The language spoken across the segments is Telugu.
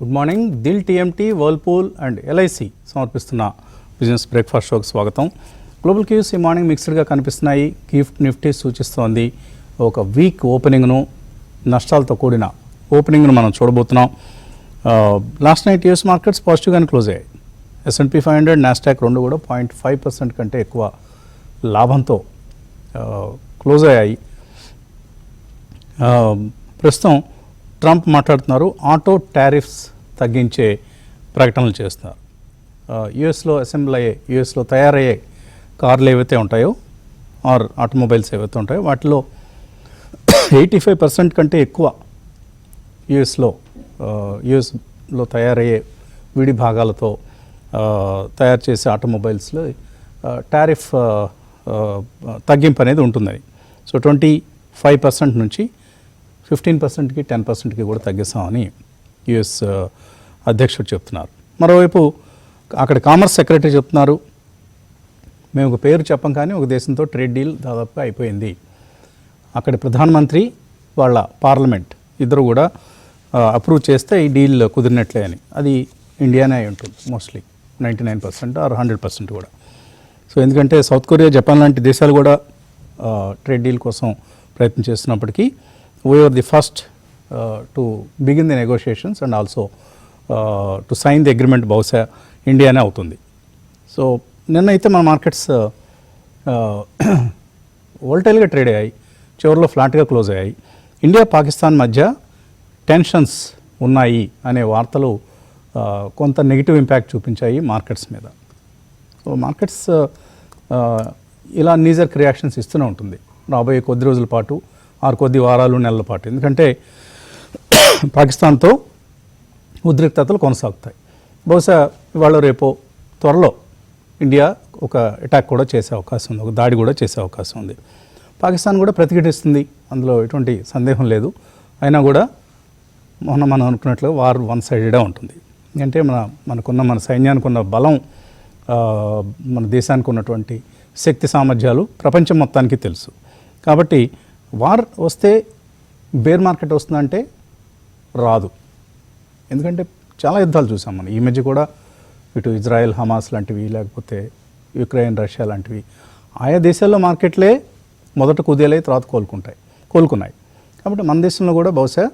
Good morning. Dil TMT, Whirlpool and LIC సమర్పిస్తున్న బిజినెస్ బ్రేక్ఫాస్ట్ షోకి స్వాగతం. గ్లోబల్ క్యూస్ ఈ మార్నింగ్ మిక్స్డ్గా కనిపిస్తున్నాయి. నిఫ్టీ సూచిస్తోంది ఒక వీక్ ఓపెనింగ్ను, నష్టాలతో కూడిన ఓపెనింగ్ను మనం చూడబోతున్నాం. లాస్ట్ నైట్ యూఎస్ మార్కెట్స్ పాజిటివ్గానే క్లోజ్ అయ్యాయి. S&P 500, నాస్డాక్ రెండు కూడా 0.5% కంటే ఎక్కువ లాభంతో క్లోజ్ అయ్యాయి. ప్రస్తుతం ట్రంప్ మాట్లాడుతున్నారు, ఆటో టారిఫ్స్ తగ్గించే ప్రకటనలు చేస్తున్నారు. యుఎస్లో అసెంబ్లీ అయ్యే, యుఎస్లో తయారయ్యే కార్లు ఏవైతే ఉంటాయో ఆర్ ఆటోమొబైల్స్ ఏవైతే ఉంటాయో వాటిలో 85% కంటే ఎక్కువ యుఎస్లో తయారయ్యే విడి భాగాలతో తయారు చేసే ఆటోమొబైల్స్లో టారిఫ్ తగ్గింపు అనేది ఉంటుందని. సో 25% నుంచి 15%కి 10%కి కూడా తగ్గిస్తామని యుఎస్ అధ్యక్షుడు చెప్తున్నారు. మరోవైపు అక్కడ కామర్స్ సెక్రటరీ చెప్తున్నారు, మేము ఒక పేరు చెప్పం కానీ ఒక దేశంతో ట్రేడ్ డీల్ దాదాపుగా అయిపోయింది. అక్కడి ప్రధానమంత్రి వాళ్ళ పార్లమెంట్ ఇద్దరు కూడా అప్రూవ్ చేస్తే ఈ డీల్ కుదిరినట్లే అని. అది ఇండియానే అయి ఉంటుంది మోస్ట్లీ 99% ఆర్ 100% కూడా. సో ఎందుకంటే సౌత్ కొరియా, జపాన్ లాంటి దేశాలు కూడా ట్రేడ్ డీల్ కోసం ప్రయత్నం చేస్తున్నప్పటికీ we were the first to begin the negotiations and also to sign the agreement బహుశా ఇండియానే అవుతుంది. సో నిన్నైతే మన మార్కెట్స్ వోల్టైల్గా ట్రేడ్ అయ్యాయి, చివరిలో ఫ్లాట్గా క్లోజ్ అయ్యాయి. ఇండియా పాకిస్తాన్ మధ్య టెన్షన్స్ ఉన్నాయి అనే వార్తలు కొంత నెగిటివ్ ఇంపాక్ట్ చూపించాయి మార్కెట్స్ మీద. సో మార్కెట్స్ ఇలా నీజర్క్ రియాక్షన్స్ ఇస్తూనే ఉంటుంది రాబోయే కొద్ది రోజుల పాటు, కొద్ది వారాలు, నెలల పాటు. ఎందుకంటే పాకిస్తాన్తో ఉద్రిక్తతలు కొనసాగుతాయి. బహుశా ఇవాళ రేపో త్వరలో ఇండియా ఒక అటాక్ కూడా చేసే అవకాశం ఉంది, ఒక దాడి కూడా చేసే అవకాశం ఉంది. పాకిస్తాన్ కూడా ప్రతిఘటిస్తుంది, అందులో ఎటువంటి సందేహం లేదు. అయినా కూడా మనం అనుకున్నట్లుగా వార్ వన్ సైడెడ్గా ఉంటుంది. అంటే మన సైన్యానికి ఉన్న బలం, మన దేశానికి ఉన్నటువంటి శక్తి సామర్థ్యాలు ప్రపంచం మొత్తానికి తెలుసు. కాబట్టి వార్ వస్తే బేర్ మార్కెట్ వస్తుందంటే రాదు. ఎందుకంటే చాలా యుద్ధాలు చూసాం మనం ఈ మధ్య కూడా, ఇటు ఇజ్రాయెల్ హమాస్ లాంటివి, లేకపోతే యుక్రెయిన్ రష్యా లాంటివి. ఆయా దేశాల్లో మార్కెట్లే మొదట కుదేలై తర్వాత కోలుకున్నాయి. కాబట్టి మన దేశంలో కూడా బహుశా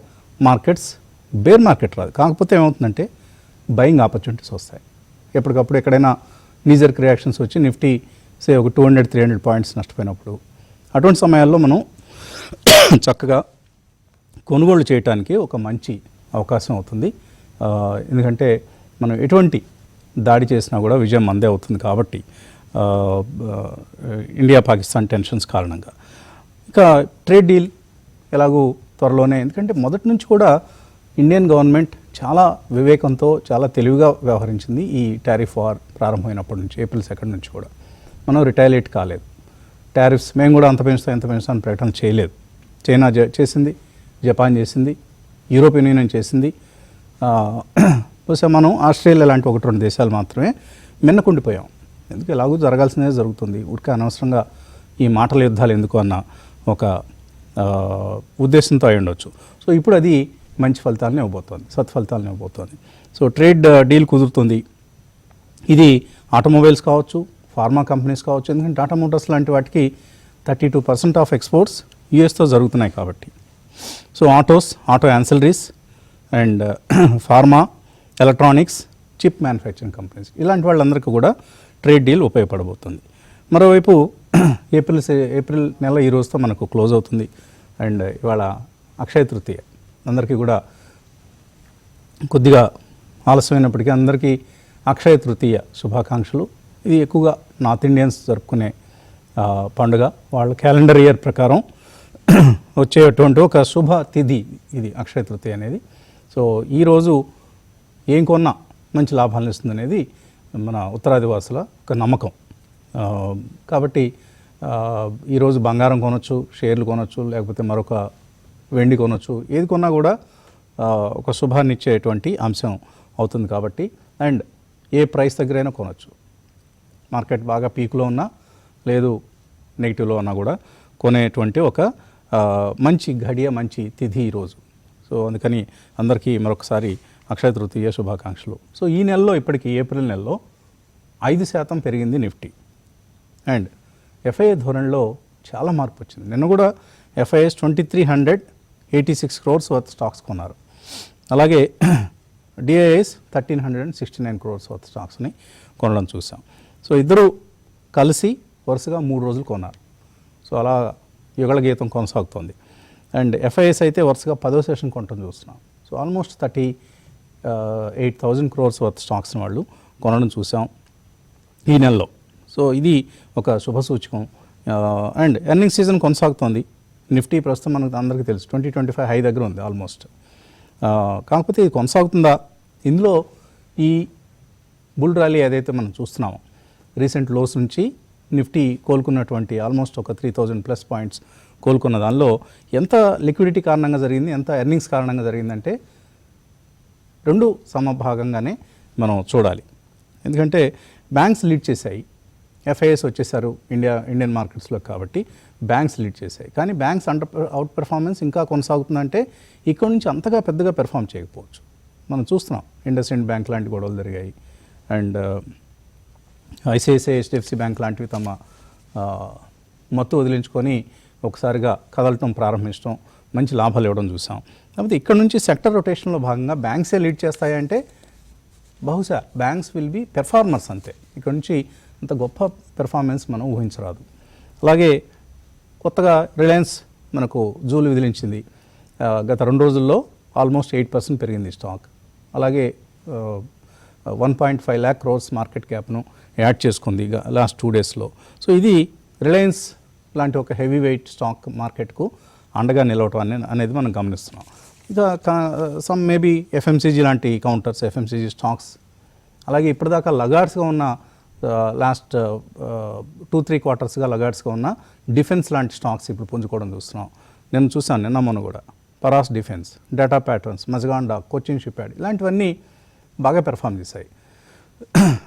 మార్కెట్స్ బేర్ మార్కెట్ రాదు. కాకపోతే ఏమవుతుందంటే బయింగ్ ఆపర్చునిటీస్ వస్తాయి. ఎప్పటికప్పుడు ఎక్కడైనా నీజర్క్ రియాక్షన్స్ వచ్చి నిఫ్టీ ఒక 200-300 పాయింట్స్ నష్టపోయినప్పుడు, అటువంటి సమయాల్లో మనం చక్కగా కొనుగోలు చేయడానికి ఒక మంచి అవకాశం అవుతుంది. ఎందుకంటే మనం ఎటువంటి దాడి చేసినా కూడా విజయం మందే అవుతుంది. కాబట్టి ఇండియా పాకిస్తాన్ టెన్షన్స్ కారణంగా ఇక ట్రేడ్ డీల్ ఎలాగూ త్వరలోనే, ఎందుకంటే మొదటి నుంచి కూడా ఇండియన్ గవర్నమెంట్ చాలా వివేకంతో, చాలా తెలివిగా వ్యవహరించింది. ఈ టారిఫ్ వార్ ప్రారంభమైనప్పటి నుంచి, April 2 నుంచి కూడా మనం రిటాలియేట్ కాలేదు. టారిఫ్స్ మేము కూడా అంత పెంచుతాం ప్రకటన చేయలేదు. చైనా చేసింది, జపాన్ చేసింది, యూరోపియన్ యూనియన్ చేసింది. బహుశా మనం ఆస్ట్రేలియా లాంటి 1-2 దేశాలు మాత్రమే మిన్నకుండిపోయాం. ఎందుకు ఎలాగూ జరగాల్సిందే జరుగుతుంది, ఉడికే అనవసరంగా ఈ మాటల యుద్ధాలు ఎందుకు అన్న ఒక ఉద్దేశంతో అయి ఉండొచ్చు. సో ఇప్పుడు అది మంచి ఫలితాలను ఇవ్వబోతోంది, సత్ఫలితాలను ఇవ్వబోతోంది. సో ట్రేడ్ డీల్ కుదురుతుంది. ఇది ఆటోమొబైల్స్ కావచ్చు, ఫార్మా కంపెనీస్ కావచ్చు. ఎందుకంటే టాటా మోటార్స్ లాంటి వాటికి 32% ఆఫ్ ఎక్స్పోర్ట్స్ యుఎస్తో జరుగుతున్నాయి కాబట్టి. So auto ancillaries and pharma, electronics, chip manufacturing companies, ఇలాంటి వాళ్ళందరికీ కూడా ట్రేడ్ డీల్ ఉపయోగపడబోతుంది. మరోవైపు ఏప్రిల్ నెల ఈ రోజుతో మనకు క్లోజ్ అవుతుంది. అండ్ ఇవాళ అక్షయ తృతీయ, అందరికీ కూడా కొద్దిగా ఆలస్యమైనప్పటికీ అందరికీ అక్షయ తృతీయ శుభాకాంక్షలు. ఇది ఎక్కువగా నార్త్ ఇండియన్స్ జరుపుకునే పండుగ. వాళ్ళ క్యాలెండర్ ఇయర్ ప్రకారం వచ్చేటువంటి ఒక శుభ తిథి ఇది అక్షయ తృతీయ అనేది. సో ఈరోజు ఏం కొన్నా మంచి లాభాలను ఇస్తుంది అనేది మన ఉత్తరాదివాసుల ఒక నమ్మకం. కాబట్టి ఈరోజు బంగారం కొనొచ్చు, షేర్లు కొనొచ్చు, లేకపోతే మరొక వెండి కొనొచ్చు. ఏది కొన్నా కూడా ఒక శుభాన్ని ఇచ్చేటువంటి అంశం అవుతుంది. కాబట్టి అండ్ ఏ ప్రైస్ దగ్గరైనా కొనొచ్చు. మార్కెట్ బాగా పీక్లో ఉన్నా, లేదు నెగిటివ్లో ఉన్నా కూడా కొనేటువంటి ఒక మంచి ఘడియ, మంచి తిథి ఈరోజు. సో అందుకని అందరికీ మరొకసారి అక్షయ తృతీయ శుభాకాంక్షలు. సో ఈ నెలలో ఇప్పటికి ఏప్రిల్ నెలలో 5% పెరిగింది నిఫ్టీ. అండ్ ఎఫ్ఐఏ ధోరణిలో చాలా మార్పు వచ్చింది. నిన్న కూడా ఎఫ్ఐఎస్ 2386 crores వర్త్ స్టాక్స్ కొన్నారు. అలాగే డిఐఎస్ 1369 crores వర్త్ స్టాక్స్ని కొనడం చూసాం. సో ఇద్దరు కలిసి వరుసగా 3 రోజులు కొన్నారు. సో అలా యుగళ గీతం కొనసాగుతోంది. అండ్ ఎఫ్ఐఎస్ అయితే వరుసగా 10వ సెషన్ కొనడం చూస్తున్నాం. సో ఆల్మోస్ట్ 38,000 crores వర్త్ స్టాక్స్ని వాళ్ళు కొనడం చూసాం ఈ నెలలో. సో ఇది ఒక శుభ సూచకం. అండ్ ఎర్నింగ్ సీజన్ కొనసాగుతోంది. నిఫ్టీ ప్రస్తుతం మనకు అందరికీ తెలుసు 2025 హై దగ్గర ఉంది ఆల్మోస్ట్. కాకపోతే ఇది కొనసాగుతుందా? ఇందులో ఈ బుల్ ర్యాలీ ఏదైతే మనం చూస్తున్నామో రీసెంట్ లోస్ నుంచి నిఫ్టీ కోలుకున్నటువంటి ఆల్మోస్ట్ ఒక 3000+ పాయింట్స్ కోలుకున్న దానిలో ఎంత లిక్విడిటీ కారణంగా జరిగింది, ఎంత ఎర్నింగ్స్ కారణంగా జరిగిందంటే రెండు సమభాగంగానే మనం చూడాలి. ఎందుకంటే బ్యాంక్స్ లీడ్ చేశాయి, ఎఫ్ఐఎస్ వచ్చేసారు ఇండియన్ మార్కెట్స్లో కాబట్టి బ్యాంక్స్ లీడ్ చేశాయి. కానీ బ్యాంక్స్ అవుట్ పెర్ఫార్మెన్స్ ఇంకా కొనసాగుతుందంటే ఇక్కడ నుంచి అంతగా పెద్దగా పెర్ఫామ్ చేయకపోవచ్చు. మనం చూస్తున్నాం ఇండస్ఇండ్ బ్యాంక్ లాంటి గొడవలు జరిగాయి. అండ్ ఐసిఐసిఐ హెచ్డిఎఫ్సి బ్యాంక్ లాంటివి తమ మత్తు వదిలించుకొని ఒకసారిగా కదలటం ప్రారంభించడం, మంచి లాభాలు ఇవ్వడం చూసాం. కాకపోతే ఇక్కడ నుంచి సెక్టర్ రొటేషన్లో భాగంగా బ్యాంక్సే లీడ్ చేస్తాయంటే బహుశా బ్యాంక్స్ విల్ బి పెర్ఫార్మర్స్ అంతే. ఇక్కడ నుంచి అంత గొప్ప పెర్ఫార్మెన్స్ మనం ఊహించరాదు. అలాగే కొత్తగా రిలయన్స్ మనకు జూలు విదిలించింది. గత 2 రోజుల్లో ఆల్మోస్ట్ 8% పెరిగింది స్టాక్. అలాగే 1.5 lakh crores మార్కెట్ క్యాప్ను యాడ్ చేసుకుంది లాస్ట్ 2 డేస్లో. సో ఇది రిలయన్స్ లాంటి ఒక హెవీ వెయిట్ స్టాక్ మార్కెట్కు అండగా నిలవటం అనేది మనం గమనిస్తున్నాం. ఇక సమ్ మేబీ ఎఫ్ఎంసీజీ లాంటి కౌంటర్స్, ఎఫ్ఎంసీజీ స్టాక్స్, అలాగే ఇప్పటిదాకా లగార్డ్స్గా ఉన్న లాస్ట్ 2-3 క్వార్టర్స్గా లగార్డ్స్గా ఉన్న డిఫెన్స్ లాంటి స్టాక్స్ ఇప్పుడు పుంజుకోవడం చూస్తున్నాం. నేను చూసాను నిన్న మొన్న కూడా పరాస్ డిఫెన్స్, డేటా ప్యాటర్న్స్, మజగాండా, కోచిన్ షిప్యార్డ్ ఇలాంటివన్నీ బాగా పెర్ఫామ్ చేశాయి.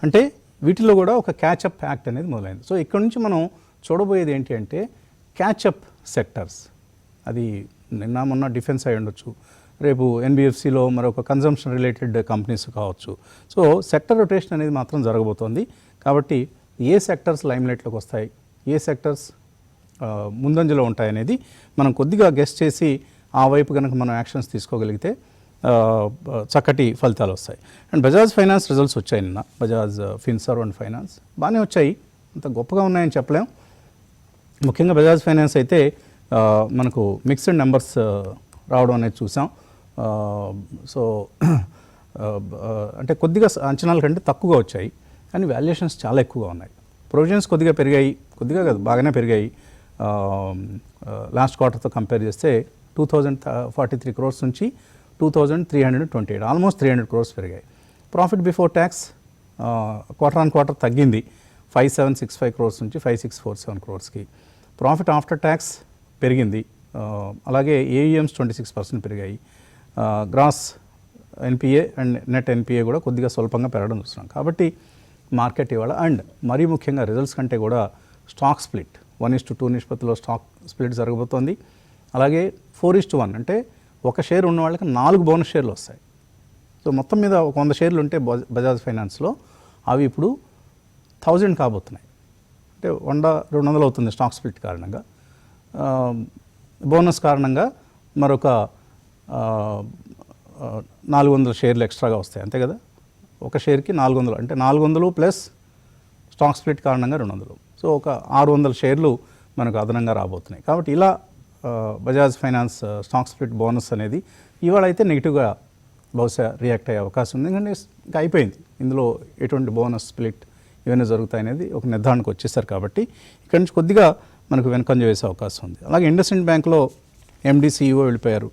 అంటే వీటిలో కూడా ఒక క్యాచప్ యాక్ట్ అనేది మొదలైంది. సో ఇక్కడ నుంచి మనం చూడబోయేది ఏంటి అంటే క్యాచప్ సెక్టర్స్. అది నిన్న మొన్న డిఫెన్స్ అయి ఉండొచ్చు, రేపు ఎన్బిఎఫ్సిలో మరొక కన్జంప్షన్ రిలేటెడ్ కంపెనీస్ కావచ్చు. సో సెక్టర్ రొటేషన్ అనేది మాత్రం జరగబోతోంది. కాబట్టి ఏ సెక్టర్స్ లైమ్లైట్లోకి వస్తాయి, ఏ సెక్టర్స్ ముందంజలో ఉంటాయనేది మనం కొద్దిగా గెస్ చేసి ఆ వైపు కనుక మనం యాక్షన్స్ తీసుకోగలిగితే చక్కటి ఫలితాలు వస్తాయి. అండ్ బజాజ్ ఫైనాన్స్ రిజల్ట్స్ వచ్చాయి నిన్న. బజాజ్ ఫిన్సర్వ్ అండ్ ఫైనాన్స్ బాగానే వచ్చాయి, అంత గొప్పగా ఉన్నాయని చెప్పలేం. ముఖ్యంగా బజాజ్ ఫైనాన్స్ అయితే మనకు మిక్స్డ్ నెంబర్స్ రావడం అనేది చూసాం. సో అంటే కొద్దిగా అంచనాల కంటే తక్కువగా వచ్చాయి, కానీ వాల్యుయేషన్స్ చాలా ఎక్కువగా ఉన్నాయి. ప్రొవిజన్స్ కొద్దిగా పెరిగాయి, కొద్దిగా కాదు బాగానే పెరిగాయి. లాస్ట్ క్వార్టర్తో కంపేర్ చేస్తే 2043 crores నుంచి 2328, ఆల్మోస్ట్ 300 crores పెరిగాయి. Profit before tax quarter on quarter తగ్గింది 5765 crores నుంచి 5647 crores. ప్రాఫిట్ ఆఫ్టర్ ట్యాక్స్ పెరిగింది. అలాగే ఏఈఎమ్స్ 26% పెరిగాయి. Gross NPA and net NPA కూడా కొద్దిగా స్వల్పంగా పెరగడం చూస్తున్నాం. కాబట్టి మార్కెట్ ఇవాళ అండ్ మరీ ముఖ్యంగా రిజల్ట్స్ కంటే కూడా స్టాక్ స్ప్లిట్ 1:2 నిష్పత్తిలో స్టాక్ స్ప్లిట్ జరగబోతోంది. అలాగే 4:1 అంటే ఒక షేర్ ఉన్న వాళ్ళకి 4 బోనస్ షేర్లు వస్తాయి. సో మొత్తం మీద ఒక 100 షేర్లు ఉంటే బజాజ్ ఫైనాన్స్లో అవి ఇప్పుడు 1000 కాబోతున్నాయి. అంటే 100-200 అవుతుంది స్టాక్ స్ప్లిట్ కారణంగా. బోనస్ కారణంగా మరొక 400 షేర్లు ఎక్స్ట్రాగా వస్తాయి, అంతే కదా. ఒక షేర్కి 400 అంటే 400 ప్లస్ స్టాక్ స్ప్లిట్ కారణంగా 200. సో ఒక 600 షేర్లు మనకు అదనంగా రాబోతున్నాయి. కాబట్టి ఇలా Bajaj finance stock split bonus అనేది ఇవాళ అయితే నెగిటివ్గా బహుశా రియాక్ట్ అయ్యే అవకాశం ఉంది. ఎందుకంటే ఇంకా అయిపోయింది, ఇందులో ఎటువంటి బోనస్ స్ప్లిట్ ఇవన్నీ జరుగుతాయి అనేది ఒక నిర్ధారణకు వచ్చేసారు. కాబట్టి ఇక్కడి నుంచి కొద్దిగా మనకు వెనకంజ వేసే అవకాశం ఉంది. అలాగే ఇండస్ఇండ్ బ్యాంక్లో ఎండి సిఇఓ వెళ్ళిపోయారు,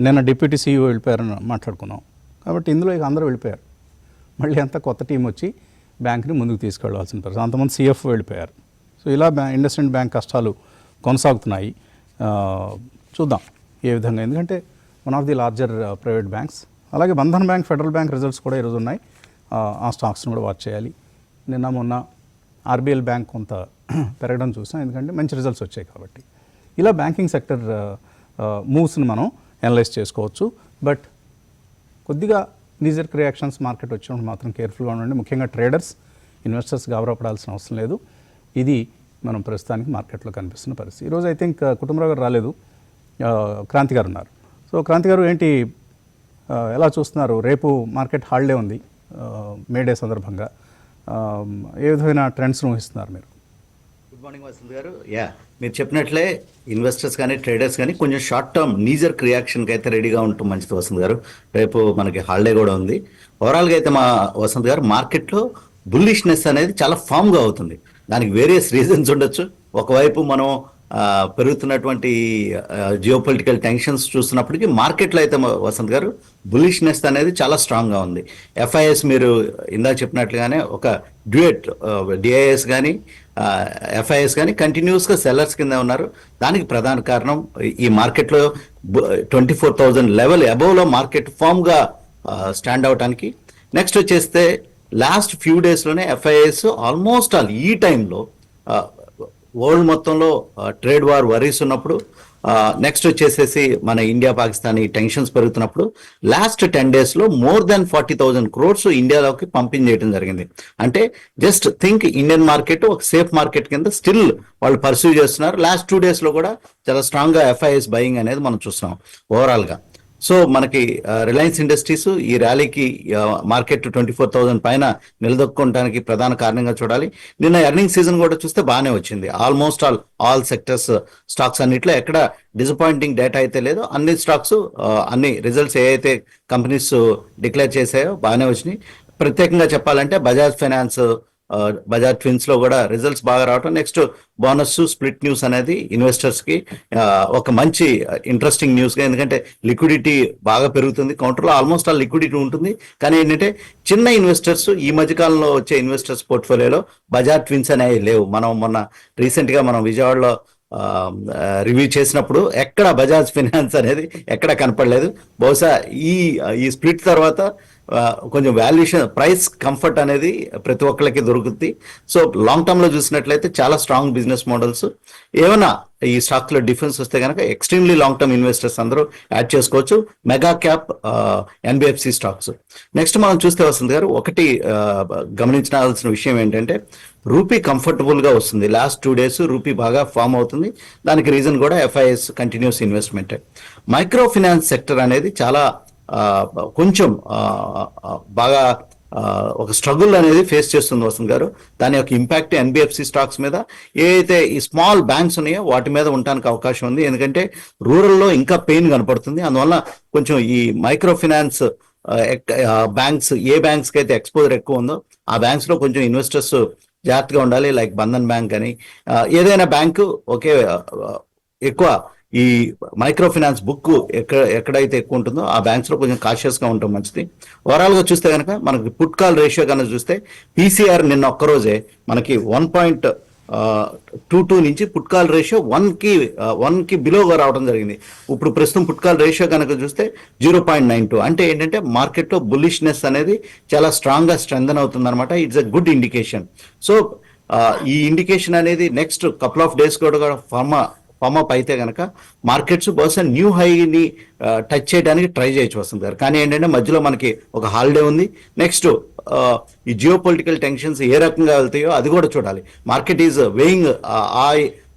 నిన్న డిప్యూటీ సిఇఓ వెళ్ళిపోయారని మాట్లాడుకున్నాం. కాబట్టి ఇందులో ఇక అందరూ వెళ్ళిపోయారు. మళ్ళీ అంతా కొత్త టీం వచ్చి బ్యాంక్ని ముందుకు తీసుకెళ్లాల్సిన పరిస్థితి. అంతమంది సిఎఫ్ వెళ్ళిపోయారు. సో ఇలా ఇండస్ఇండ్ బ్యాంక్ కష్టాలు కొనసాగుతున్నాయి. చూద్దాం ఏ విధంగా, ఎందుకంటే one of the larger private banks. అలాగే Bandhan bank, federal bank results కూడా ఈరోజు ఉన్నాయి. ఆ స్టాక్స్ని కూడా వాచ్ చేయాలి. నిన్న మొన్న ఆర్బిఎల్ బ్యాంక్ కొంత పెరగడం చూసాం, ఎందుకంటే మంచి రిజల్ట్స్ వచ్చాయి కాబట్టి. ఇలా బ్యాంకింగ్ సెక్టర్ మూవ్స్ని మనం అనలైజ్ చేసుకోవచ్చు. బట్ కొద్దిగా నీజర్క్ రియాక్షన్స్ మార్కెట్ వచ్చినప్పుడు మాత్రం కేర్ఫుల్గా ఉండండి. ముఖ్యంగా ట్రేడర్స్, ఇన్వెస్టర్స్ గాబరాపడాల్సిన అవసరం లేదు. ఇది మనం ప్రస్తుతానికి మార్కెట్లో కనిపిస్తున్న పరిస్థితి. ఈరోజు ఐ థింక్ కుటుంబరావు గారు రాలేదు, క్రాంతి గారు ఉన్నారు. సో క్రాంతి గారు ఏంటి, ఎలా చూస్తున్నారు? రేపు మార్కెట్ హాలిడే ఉంది, మేడే సందర్భంగా. ఏ విధమైన ట్రెండ్స్ ఊహిస్తున్నారు మీరు? గుడ్ మార్నింగ్ వసంత్ గారు. మీరు చెప్పినట్లే ఇన్వెస్టర్స్ కానీ ట్రేడర్స్ కానీ కొంచెం షార్ట్ టర్మ్ నీజర్క్ రియాక్షన్కి అయితే రెడీగా ఉంటాం మంచిది వసంత్ గారు. రేపు మనకి హాలిడే కూడా ఉంది. ఓవరాల్గా అయితే మా వసంత్ గారు మార్కెట్లో బుల్లిష్నెస్ అనేది చాలా ఫామ్గా అవుతుంది. దానికి వేరియస్ రీజన్స్ ఉండొచ్చు. ఒకవైపు మనం పెరుగుతున్నటువంటి జియోపొలిటికల్ టెన్షన్స్ చూస్తున్నప్పటికీ మార్కెట్లో అయితే వసంత్ గారు బులిష్నెస్ అనేది చాలా స్ట్రాంగ్గా ఉంది. ఎఫ్ఐఎస్ మీరు ఇందాక చెప్పినట్లుగానే ఒక డ్యూయట్ డిఐఎస్ కానీ ఎఫ్ఐఎస్ కానీ కంటిన్యూస్గా సెల్లర్స్ కింద ఉన్నారు. దానికి ప్రధాన కారణం ఈ మార్కెట్లో 24,000 లెవెల్ అబోవ్లో మార్కెట్ ఫామ్గా స్టాండ్ అవటానికి. నెక్స్ట్ వచ్చేస్తే లాస్ట్ ఫ్యూ డేస్లోనే ఎఫ్ఐఎస్ ఆల్మోస్ట్ ఆల్ ఈ టైంలో వరల్డ్ మొత్తంలో ట్రేడ్ వార్ వరీస్ ఉన్నప్పుడు, నెక్స్ట్ వచ్చేసేసి మన ఇండియా పాకిస్తాన్ ఈ టెన్షన్స్ పెరుగుతున్నప్పుడు లాస్ట్ 10 డేస్లో మోర్ దాన్ 40,000 crores ఇండియాలోకి పంపింగ్ చేయడం జరిగింది. అంటే జస్ట్ థింక్ ఇండియన్ మార్కెట్ ఒక సేఫ్ మార్కెట్ కింద స్టిల్ వాళ్ళు పర్సూ చేస్తున్నారు. లాస్ట్ 2 డేస్లో కూడా చాలా స్ట్రాంగ్గా ఎఫ్ఐఎస్ బయింగ్ అనేది మనం చూస్తున్నాం ఓవరాల్గా. సో మనకి రిలయన్స్ ఇండస్ట్రీస్ ఈ ర్యాలీకి మార్కెట్ 24,000 పైన నిలదొక్కోవడానికి ప్రధాన కారణంగా చూడాలి. నిన్న ఎర్నింగ్ సీజన్ కూడా చూస్తే బాగానే వచ్చింది. ఆల్మోస్ట్ ఆల్ సెక్టర్స్ స్టాక్స్ అన్నిట్లో ఎక్కడ డిసప్పాయింటింగ్ డేటా అయితే లేదో అన్ని స్టాక్స్ అన్ని రిజల్ట్స్ ఏవైతే కంపెనీస్ డిక్లేర్ చేసాయో బాగానే వచ్చినాయి. ప్రత్యేకంగా చెప్పాలంటే బజాజ్ ఫైనాన్స్, బజాజ్ ట్విన్స్ లో కూడా రిజల్ట్స్ బాగా రావటం, నెక్స్ట్ బోనస్ స్ప్లిట్ న్యూస్ అనేది ఇన్వెస్టర్స్ కి ఒక మంచి ఇంట్రెస్టింగ్ న్యూస్ గా, ఎందుకంటే లిక్విడిటీ బాగా పెరుగుతుంది. కౌంటర్లో ఆల్మోస్ట్ ఆల్ లిక్విడిటీ ఉంటుంది. కానీ ఏంటంటే చిన్న ఇన్వెస్టర్స్ ఈ మధ్యకాలంలో వచ్చే ఇన్వెస్టర్స్ పోర్ట్ఫోలియోలో బజాజ్ ట్విన్స్ అనేవి లేవు. మనం మొన్న రీసెంట్ గా మనం విజయవాడలో రివ్యూ చేసినప్పుడు ఎక్కడ బజాజ్ ఫైనాన్స్ అనేది ఎక్కడ కనపడలేదు. బహుశా ఈ స్ప్లిట్ తర్వాత కొంచెం వాల్యుయేషన్ ప్రైస్ కంఫర్ట్ అనేది ప్రతి ఒక్కరికి దొరుకుతుంది. సో లాంగ్ టర్మ్ లో చూసినట్లయితే చాలా స్ట్రాంగ్ బిజినెస్ మోడల్స్. ఏమైనా ఈ స్టాక్ లో డిఫరెన్స్ వస్తే కనుక ఎక్స్ట్రీమ్లీ లాంగ్ టర్మ్ ఇన్వెస్టర్స్ అందరూ యాడ్ చేసుకోవచ్చు mega cap NBFC stocks. Next మనం చూస్తే వస్తుంది గారు, ఒకటి గమనించాల్సిన విషయం ఏంటంటే రూపీ కంఫర్టబుల్ గా వస్తుంది. లాస్ట్ 2 days రూపీ బాగా ఫామ్ అవుతుంది. దానికి రీజన్ కూడా FIs continuous investment. Micro finance sector అనేది చాలా కొంచెం బాగా ఒక స్ట్రగుల్ అనేది ఫేస్ చేస్తుంది వసంత్ గారు. దాని యొక్క ఇంపాక్ట్ ఎన్బిఎఫ్సి స్టాక్స్ మీద, ఏదైతే ఈ స్మాల్ బ్యాంక్స్ ఉన్నాయో వాటి మీద ఉండడానికి అవకాశం ఉంది. ఎందుకంటే రూరల్లో ఇంకా పెయిన్ కనపడుతుంది. అందువల్ల కొంచెం ఈ మైక్రో ఫైనాన్స్ బ్యాంక్స్, ఏ బ్యాంక్స్ కి అయితే ఎక్స్పోజర్ ఎక్కువ ఉందో ఆ బ్యాంక్స్ లో కొంచెం ఇన్వెస్టర్స్ జాగ్రత్తగా ఉండాలి. లైక్ బంధన్ బ్యాంక్ అని, ఏదైనా బ్యాంకు ఒకే ఎక్కువ ఈ మైక్రో ఫైనాన్స్ బుక్ ఎక్కడైతే ఎక్కువ ఉంటుందో ఆ బ్యాంక్స్ లో కొంచెం కాషియస్ గా ఉండటం మంచిది. ఓవరాల్ గా చూస్తే కనుక మనకి పుట్ కాల్ రేషియో కనుక చూస్తే పీసీఆర్ నిన్న ఒక్కరోజే మనకి 1.22 నుంచి పుట్ కాల్ రేషియో 1 కి బిలోగా రావడం జరిగింది. ఇప్పుడు ప్రస్తుతం పుట్ కాల్ రేషియో కనుక చూస్తే 0.92. అంటే ఏంటంటే మార్కెట్ లో బుల్లిష్నెస్ అనేది చాలా స్ట్రాంగ్ గా స్ట్రెంథన్ అవుతుంది అనమాట. It's a good indication. So ఈ ఇండికేషన్ అనేది నెక్స్ట్ కపుల్ ఆఫ్ డేస్ కూడా ఫామ్ అప్ అయితే కనుక మార్కెట్స్ బహుశా న్యూ హైని టచ్ చేయడానికి ట్రై చేయొచ్చు వస్తుంది గారు. కానీ ఏంటంటే మధ్యలో మనకి ఒక హాలిడే ఉంది. నెక్స్ట్ ఈ జియో పొలిటికల్ టెన్షన్స్ ఏ రకంగా వెళ్తాయో అది కూడా చూడాలి. మార్కెట్ ఈజ్ వేయింగ్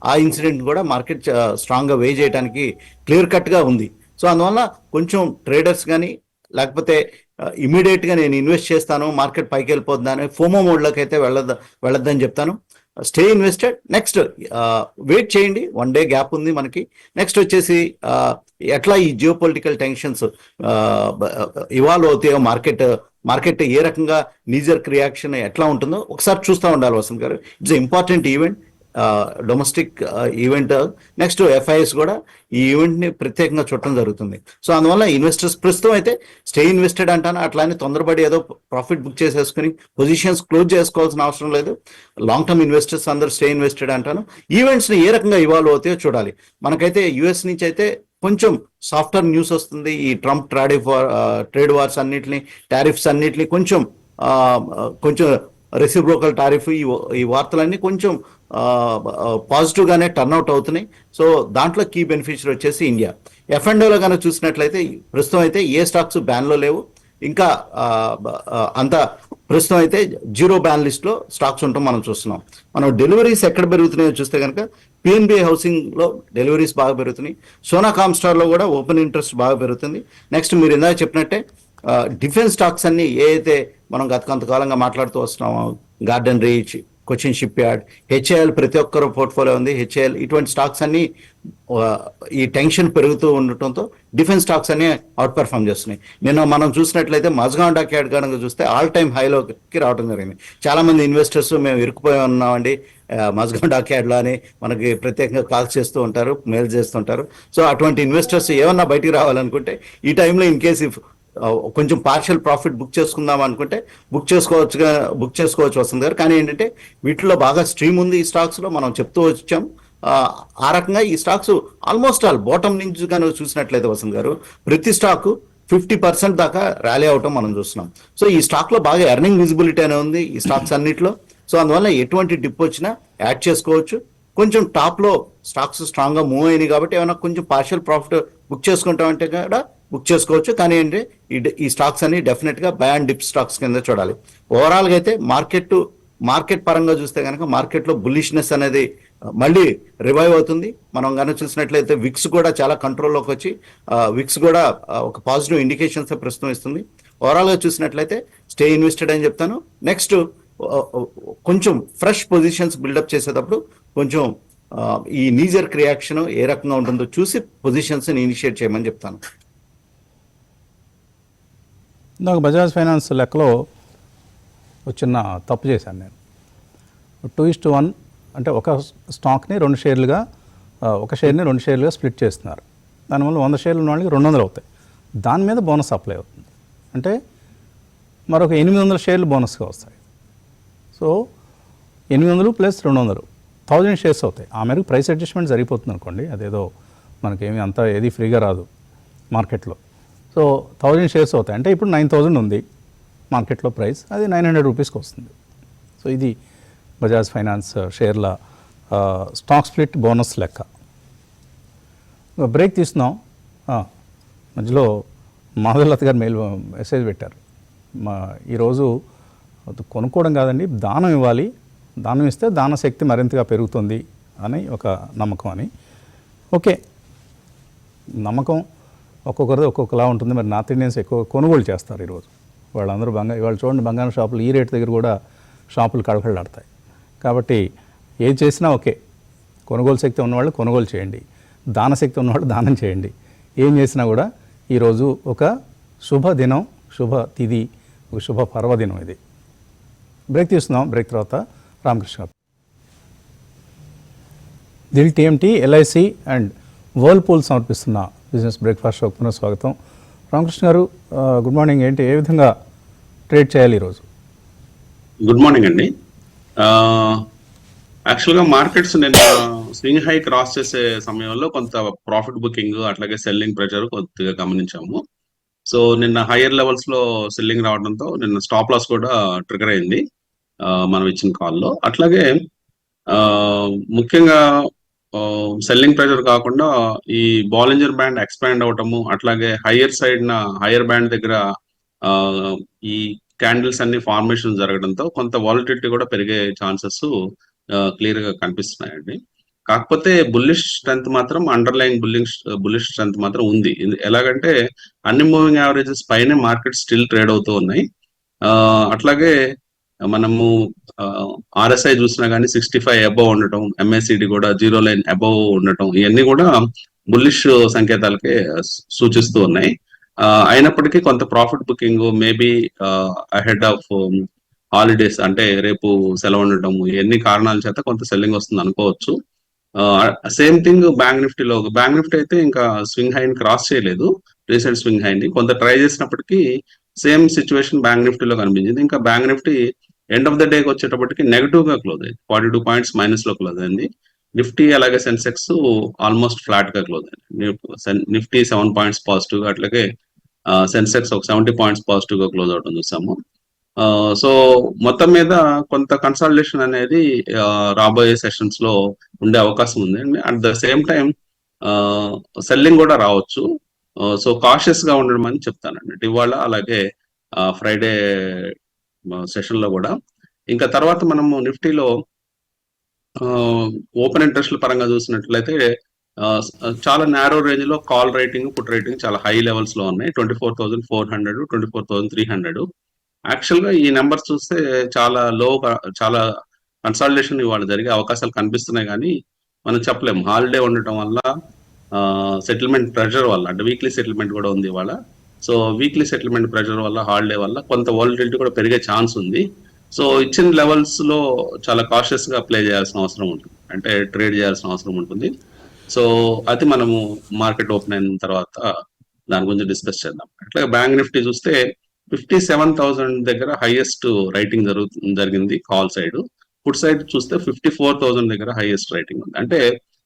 ఆ ఇన్సిడెంట్ కూడా మార్కెట్ స్ట్రాంగ్గా వే చేయడానికి క్లియర్ కట్గా ఉంది. సో అందువల్ల కొంచెం ట్రేడర్స్ కానీ లేకపోతే ఇమీడియట్ గా నేను ఇన్వెస్ట్ చేస్తాను మార్కెట్ పైకి వెళ్ళిపోతుందని ఫోమో మోడ్లోకి అయితే వెళ్ళొద్దని చెప్తాను. Stay invested. నెక్స్ట్ వెయిట్ చేయండి, 1 day గ్యాప్ ఉంది మనకి. నెక్స్ట్ వచ్చేసి ఎట్లా ఈ జియో పొలిటికల్ టెన్షన్స్ ఇవాల్వ్ అవుతాయో, మార్కెట్ ఏ రకంగా నీజర్క్ రియాక్షన్ ఎట్లా ఉంటుందో ఒకసారి చూస్తూ ఉండాలి Vasanth garu. It's important event, domestic event. Next FIs కూడా ఈ ఈవెంట్ ని ప్రత్యేకంగా చూడటం జరుగుతుంది. సో అందువల్ల ఇన్వెస్టర్స్ ప్రస్తుతం అయితే స్టే ఇన్వెస్టెడ్ అంటాను. అట్లానే తొందరపడి ఏదో ప్రాఫిట్ బుక్ చేసేసుకుని పొజిషన్స్ క్లోజ్ చేసుకోవాల్సిన అవసరం లేదు. లాంగ్ టర్మ్ ఇన్వెస్టర్స్ అందరూ స్టే ఇన్వెస్టెడ్ అంటాను. ఈవెంట్స్ ని ఏ రకంగా ఇవాల్వ్ అవుతాయో చూడాలి. మనకైతే యుఎస్ నుంచి అయితే కొంచెం సాఫ్ట్వేర్ న్యూస్ వస్తుంది. ఈ ట్రంప్ ట్రేడ్ వార్స్ అన్నిటిని, టారిఫ్స్ అన్నిటిని కొంచెం రెసిప్రోకల్ టారిఫ్, ఈ వార్తలన్నీ కొంచెం పాజిటివ్ గానే టర్న్అవుట్ అవుతున్నాయి. సో దాంట్లో కీ బెనిఫిషియరీ వచ్చేసి ఇండియా. F&Oలో కనుక చూసినట్లయితే ప్రస్తుతం అయితే ఏ స్టాక్స్ బ్యాన్ లో లేవు. ఇంకా అంత ప్రస్తుతం అయితే జీరో బ్యాన్ లిస్ట్లో స్టాక్స్ ఉంటాం మనం చూస్తున్నాం. మనం డెలివరీస్ ఎక్కడ పెరుగుతున్నాయో చూస్తే కనుక పిఎన్బి హౌసింగ్లో డెలివరీస్ బాగా పెరుగుతున్నాయి. సోనా కామ్స్టార్లో కూడా ఓపెన్ ఇంట్రెస్ట్ బాగా పెరుగుతుంది. నెక్స్ట్ మీరు ఇందాక చెప్పినట్టే డిఫెన్స్ స్టాక్స్ అన్ని ఏ అయితే మనం గత కొంతకాలంగా మాట్లాడుతూ వస్తున్నామో, Garden Reach, Cochin shipyard, HAL ప్రతి ఒక్కరు పోర్ట్ఫోలియో ఉంది. హెచ్ఏఎల్ ఇటువంటి స్టాక్స్ అన్ని ఈ టెన్షన్ పెరుగుతూ ఉండటంతో డిఫెన్స్ స్టాక్స్ అన్ని అవుట్ పెర్ఫామ్ చేస్తున్నాయి. నిన్న మనం చూసినట్లయితే మజ్గాన్ డాక్యార్డ్ కనుక చూస్తే ఆల్ టైమ్ హైలోకి రావడం జరిగింది. చాలా మంది ఇన్వెస్టర్స్ మేము ఇరుక్కుపోయి ఉన్నామండి మజ్గాన్ డాక్యార్డ్లో అని మనకి ప్రత్యేకంగా కాల్స్ చేస్తూ ఉంటారు, మెయిల్ చేస్తుంటారు. సో అటువంటి ఇన్వెస్టర్స్ ఏమన్నా బయటికి రావాలనుకుంటే ఈ టైంలో ఇన్ కేస్ ఇఫ్ కొంచెం పార్షియల్ ప్రాఫిట్ బుక్ చేసుకుందాం అనుకుంటే బుక్ చేసుకోవచ్చు వస్తుంది గారు. కానీ ఏంటంటే వీటిలో బాగా స్ట్రీమ్ ఉంది ఈ స్టాక్స్లో, మనం చెప్తూ వచ్చాం. ఆ రకంగా ఈ స్టాక్స్ ఆల్మోస్ట్ ఆల్ బాటమ్ నుంచి కానీ చూసినట్లయితే వసంత్ గారు ప్రతి స్టాక్ 50% దాకా ర్యాలీ అవటం మనం చూస్తున్నాం. సో ఈ స్టాక్లో బాగా ఎర్నింగ్ విజిబిలిటీ అనే ఉంది ఈ స్టాక్స్ అన్నిట్లో. సో అందువల్ల ఎటువంటి డిప్ వచ్చినా యాడ్ చేసుకోవచ్చు. కొంచెం టాప్లో స్టాక్స్ స్ట్రాంగ్గా మూవ్ అయినాయి కాబట్టి ఏమైనా కొంచెం పార్షియల్ ప్రాఫిట్ బుక్ చేసుకుంటామంటే కూడా బుక్ చేసుకోవచ్చు. కానీ ఏంటి ఈ స్టాక్స్ అన్ని డెఫినెట్గా బై అండ్ డిప్ స్టాక్స్ కింద చూడాలి. ఓవరాల్గా అయితే మార్కెట్ పరంగా చూస్తే కనుక మార్కెట్లో బుల్లిష్నెస్ అనేది మళ్ళీ రివైవ్ అవుతుంది. మనం కనుక చూసినట్లయితే విక్స్ కూడా చాలా కంట్రోల్లోకి వచ్చి విక్స్ కూడా ఒక పాజిటివ్ ఇండికేషన్స్ ప్రస్తుతం ఇస్తుంది. ఓవరాల్గా చూసినట్లయితే స్టే ఇన్వెస్టెడ్ అని చెప్తాను. నెక్స్ట్ కొంచెం ఫ్రెష్ పొజిషన్స్ బిల్డప్ చేసేటప్పుడు కొంచెం ఈ నీజర్క్ రియాక్షన్ ఏ రకంగా ఉంటుందో చూసి పొజిషన్స్ ఇనిషియేట్ చేయమని చెప్తాను. నాకు బజాజ్ ఫైనాన్స్ లెక్కలో ఒక చిన్న తప్పు చేశాను నేను. 2:1 అంటే ఒక స్టాక్ని 2 షేర్లుగా, ఒక షేర్ని 2 షేర్లుగా స్ప్లిట్ చేస్తున్నారు. దానివల్ల 100 షేర్లు ఉన్న వాళ్ళకి 200 అవుతాయి. దాని మీద బోనస్ అప్లై అవుతుంది. అంటే మరొక 800 షేర్లు బోనస్గా వస్తాయి. సో 800 ప్లస్ 200 1000 షేర్స్ అవుతాయి. ఆ మేరకు ప్రైస్ అడ్జస్ట్మెంట్ సరిపోతుంది అనుకోండి. అదేదో మనకేమి అంతా ఏది ఫ్రీగా రాదు మార్కెట్లో. సో 1000 షేర్స్ అవుతాయి. అంటే ఇప్పుడు 9000 ఉంది మార్కెట్లో ప్రైస్, అది 900 రూపీస్కి వస్తుంది. సో ఇది బజాజ్ ఫైనాన్స్ షేర్ల స్టాక్ స్ప్లిట్ బోనస్ లెక్క. బ్రేక్ తీస్తున్నాం. మధ్యలో మాధవలత గారు మెసేజ్ పెట్టారు. ఈరోజు కొనుక్కోవడం కాదండి, దానం ఇవ్వాలి, దానం ఇస్తే దాన శక్తి మరింతగా పెరుగుతుంది అని ఒక నమ్మకం అని. ఓకే, నమ్మకం ఒక్కొక్కరిది ఒక్కొక్కలా ఉంటుంది. మరి నార్త్ ఇండియన్స్ ఎక్కువ కొనుగోలు చేస్తారు ఈరోజు. వాళ్ళందరూ ఇవాళ చూడండి బంగారం షాపులు ఈ రేట్ దగ్గర కూడా షాపులు కళకళలాడతాయి. కాబట్టి ఏది చేసినా ఓకే, కొనుగోలు శక్తి ఉన్నవాళ్ళు కొనుగోలు చేయండి, దాన శక్తి ఉన్నవాళ్ళు దానం చేయండి. ఏం చేసినా కూడా ఈరోజు ఒక శుభ దినం, శుభ తిథి, ఒక శుభ పర్వదినం ఇది. బ్రేక్ తీస్తున్నాం. బ్రేక్ తర్వాత Ramakrishna Dil TMT, LIC and Whirlpool సమర్పిస్తున్న బిజినెస్ బ్రేక్ఫాస్ట్ షోకి పునఃస్వాగతం. రామకృష్ణ గారు గుడ్ మార్నింగ్. ఏంటి, ఏ విధంగా ట్రేడ్ చేయాలి ఈరోజు? గుడ్ మార్నింగ్ అండి. యాక్చువల్గా మార్కెట్స్ నిన్న స్వింగ్ హై క్రాస్ చేసే సమయంలో కొంత ప్రాఫిట్ బుకింగ్ అట్లాగే సెల్లింగ్ ప్రెషర్ కొద్దిగా గమనించాము. సో నిన్న హయ్యర్ లెవెల్స్ లో సెల్లింగ్ రావడంతో నిన్న స్టాప్ లాస్ కూడా ట్రిగర్ అయింది మనం ఇచ్చిన కాల్లో. అట్లాగే ముఖ్యంగా సెల్లింగ్ ప్రెషర్ కాకుండా ఈ బాలింజర్ బ్యాండ్ ఎక్స్పాండ్ అవటము, అట్లాగే హయ్యర్ బ్యాండ్ దగ్గర ఈ క్యాండిల్స్ అన్ని ఫార్మేషన్ జరగడంతో కొంత వాలటిలిటీ కూడా పెరిగే ఛాన్సెస్ క్లియర్ గా కనిపిస్తున్నాయండి. కాకపోతే బుల్లిష్ స్ట్రెంత్ మాత్రం, అండర్లైన్ బుల్లిష్ స్ట్రెంత్ మాత్రం ఉంది. ఎలాగంటే అన్ని మూవింగ్ యావరేజెస్ పైన మార్కెట్ స్టిల్ ట్రేడ్ అవుతూ ఉన్నాయి. అట్లాగే మనము ఆర్ఎస్ఐ చూసినా కానీ 65 అబవ్ ఉండటం, ఎంఎస్సిడి కూడా 0 లైన్ అబవ్ ఉండటం, ఇవన్నీ కూడా బుల్లిష్ సంకేతాలకే సూచిస్తూ ఉన్నాయి. అయినప్పటికీ కొంత profit booking maybe ahead of holidays, అంటే రేపు సెలవు ఉండటం, ఇవన్నీ కారణాల చేత కొంత సెల్లింగ్ వస్తుంది అనుకోవచ్చు. సేమ్ థింగ్ బ్యాంక్ నిఫ్టీ అయితే ఇంకా స్వింగ్ హైని క్రాస్ చేయలేదు. రీసెంట్ స్వింగ్ హైని కొంత ట్రై చేసినప్పటికీ సేమ్ సిచ్యువేషన్ బ్యాంక్ నిఫ్టీలో కనిపించింది. ఇంకా bank Nifty end of the డేకి వచ్చేటప్పటికి నెగిటివ్ గా క్లోజ్ అయింది, 42 పాయింట్స్ మైనస్ లో క్లోజ్ అయింది. నిఫ్టీ అలాగే సెన్సెక్స్ ఆల్మోస్ట్ ఫ్లాట్ గా క్లోజ్ అయింది. నిఫ్టీ 7 పాయింట్స్ పాజిటివ్ గా, అట్లాగే సెన్సెక్స్ ఒక 70 పాయింట్స్ పాజిటివ్ గా క్లోజ్ అవడం చూసాము. సో మొత్తం మీద కొంత కన్సాలిడేషన్ అనేది రాబోయే సెషన్స్ లో ఉండే అవకాశం ఉంది. At the same time selling కూడా రావచ్చు. సో కాషియస్ గా ఉండడం అని చెప్తానండి ఇవాళ. అలాగే ఫ్రైడే సెషన్ లో కూడా. ఇంకా తర్వాత మనము నిఫ్టీలో ఓపెన్ ఇంట్రెస్ట్ పరంగా చూసినట్లయితే చాలా నేరో రేంజ్ లో కాల్ రేటింగ్, పుట్ రేటింగ్ చాలా హై లెవెల్స్ లో ఉన్నాయి. 24,400, 24,300. యాక్చువల్ గా ఈ నెంబర్స్ చూస్తే చాలా చాలా కన్సాలిడేషన్ ఇవాళ జరిగే అవకాశాలు కనిపిస్తున్నాయి, కానీ మనం చెప్పలేము. హాలిడే ఉండటం వల్ల, సెటిల్మెంట్ ప్రెషర్ వల్ల, అంటే వీక్లీ సెటిల్మెంట్ కూడా ఉంది ఇవాళ. సో వీక్లీ సెటిల్మెంట్ ప్రెషర్ వల్ల, హాలిడే వల్ల కొంత వాలటిలిటీ కూడా పెరిగే ఛాన్స్ ఉంది. సో ఇచ్చిన లెవెల్స్ లో చాలా కాషియస్ గా ప్లే చేయాల్సిన అవసరం ఉంటుంది, అంటే ట్రేడ్ చేయాల్సిన అవసరం ఉంటుంది. సో అది మనము మార్కెట్ ఓపెన్ అయిన తర్వాత దాని గురించి డిస్కస్ చేద్దాం. అట్లాగే బ్యాంక్ నిఫ్టీ చూస్తే 57,000 దగ్గర హైయెస్ట్ రైటింగ్ జరిగింది కాల్ సైడ్. పుట్ సైడ్ చూస్తే 54,000 దగ్గర హైయెస్ట్ రైటింగ్ ఉంది. అంటే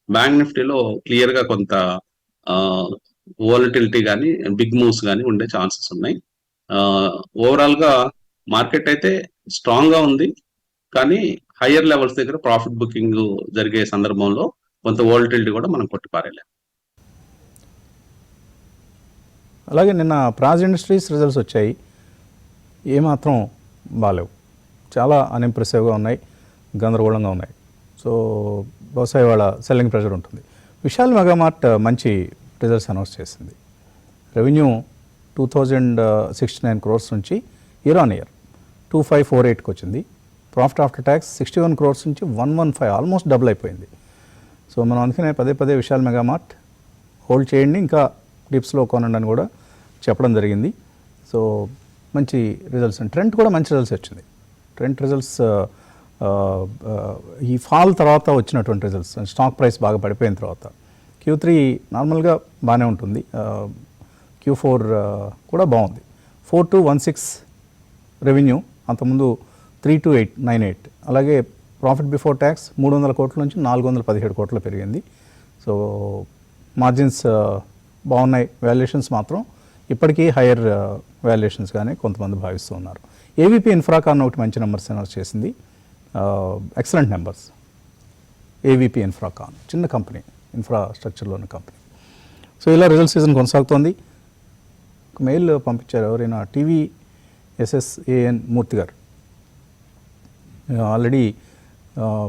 బ్యాంక్ నిఫ్టీలో క్లియర్ గా కొంత వోలటిలిటీ కానీ, బిగ్ మూవ్స్ కానీ ఉండే ఛాన్సెస్ ఉన్నాయి. ఓవరాల్ గా మార్కెట్ అయితే స్ట్రాంగ్ గా ఉంది, కానీ హయ్యర్ లెవెల్స్ దగ్గర ప్రాఫిట్ బుకింగ్ జరిగే సందర్భంలో కొంత వోలటిలిటీ కూడా మనం కొట్టిపారేయాలి. అలాగే నిన్న ప్రాజ్ ఇండస్ట్రీస్ రిజల్ట్స్ వచ్చాయి, ఏమాత్రం బాగాలేవు, చాలా అన్ఇంప్రెసివ్గా ఉన్నాయి, గందరగోళంగా ఉన్నాయి. సో బహుశా ఇవాళ సెల్లింగ్ ప్రెషర్ ఉంటుంది. విశాల్ మెగామార్ట్ మంచి రిజల్ట్స్ అనౌన్స్ చేసింది. రెవెన్యూ 2,069 crores నుంచి ఇయర్ ఆన్ ఇయర్ 2,548కి వచ్చింది. ప్రాఫిట్ ఆఫ్టర్ ట్యాక్స్ 61 crores నుంచి 115, ఆల్మోస్ట్ డబుల్ అయిపోయింది. సో మనం అందుకనే పదే పదే విశాల్ మెగామార్ట్ హోల్డ్ చేయండి, ఇంకా డిప్స్లో కొనండి అని కూడా చెప్పడం జరిగింది. సో మంచి రిజల్ట్స్. ట్రెండ్ కూడా మంచి రిజల్ట్స్ వచ్చింది. ట్రెండ్ రిజల్ట్స్ ఈ ఫాల్ తర్వాత వచ్చినటువంటి రిజల్ట్స్, స్టాక్ ప్రైస్ బాగా పడిపోయిన తర్వాత. Q3 నార్మల్గా బాగానే ఉంటుంది, Q4 కూడా బాగుంది. 4,216 రెవెన్యూ, అంతకుముందు 3,298. అలాగే ప్రాఫిట్ బిఫోర్ ట్యాక్స్ 300 కోట్ల నుంచి 417 కోట్లు పెరిగింది. సో మార్జిన్స్ బాగున్నాయి. వాల్యుయేషన్స్ మాత్రం ఇప్పటికీ హైయర్ వాల్యుయేషన్స్ కానీ కొంతమంది భావిస్తూ ఉన్నారు. ఏవీపీ ఇన్ఫ్రాకాన్ ఒకటి మంచి నెంబర్స్ అనౌన్స్ చేసింది, ఎక్సలెంట్ నెంబర్స్. ఏవీపీ ఇన్ఫ్రాకాన్ చిన్న కంపెనీ, ఇన్ఫ్రాస్ట్రక్చర్లో ఉన్న కంపెనీ. సో ఇలా రిజల్ట్ సీజన్ కొనసాగుతోంది. ఒక మెయిల్ పంపించారు ఎవరైనా, TVSSAN మూర్తి గారు. ఆల్రెడీ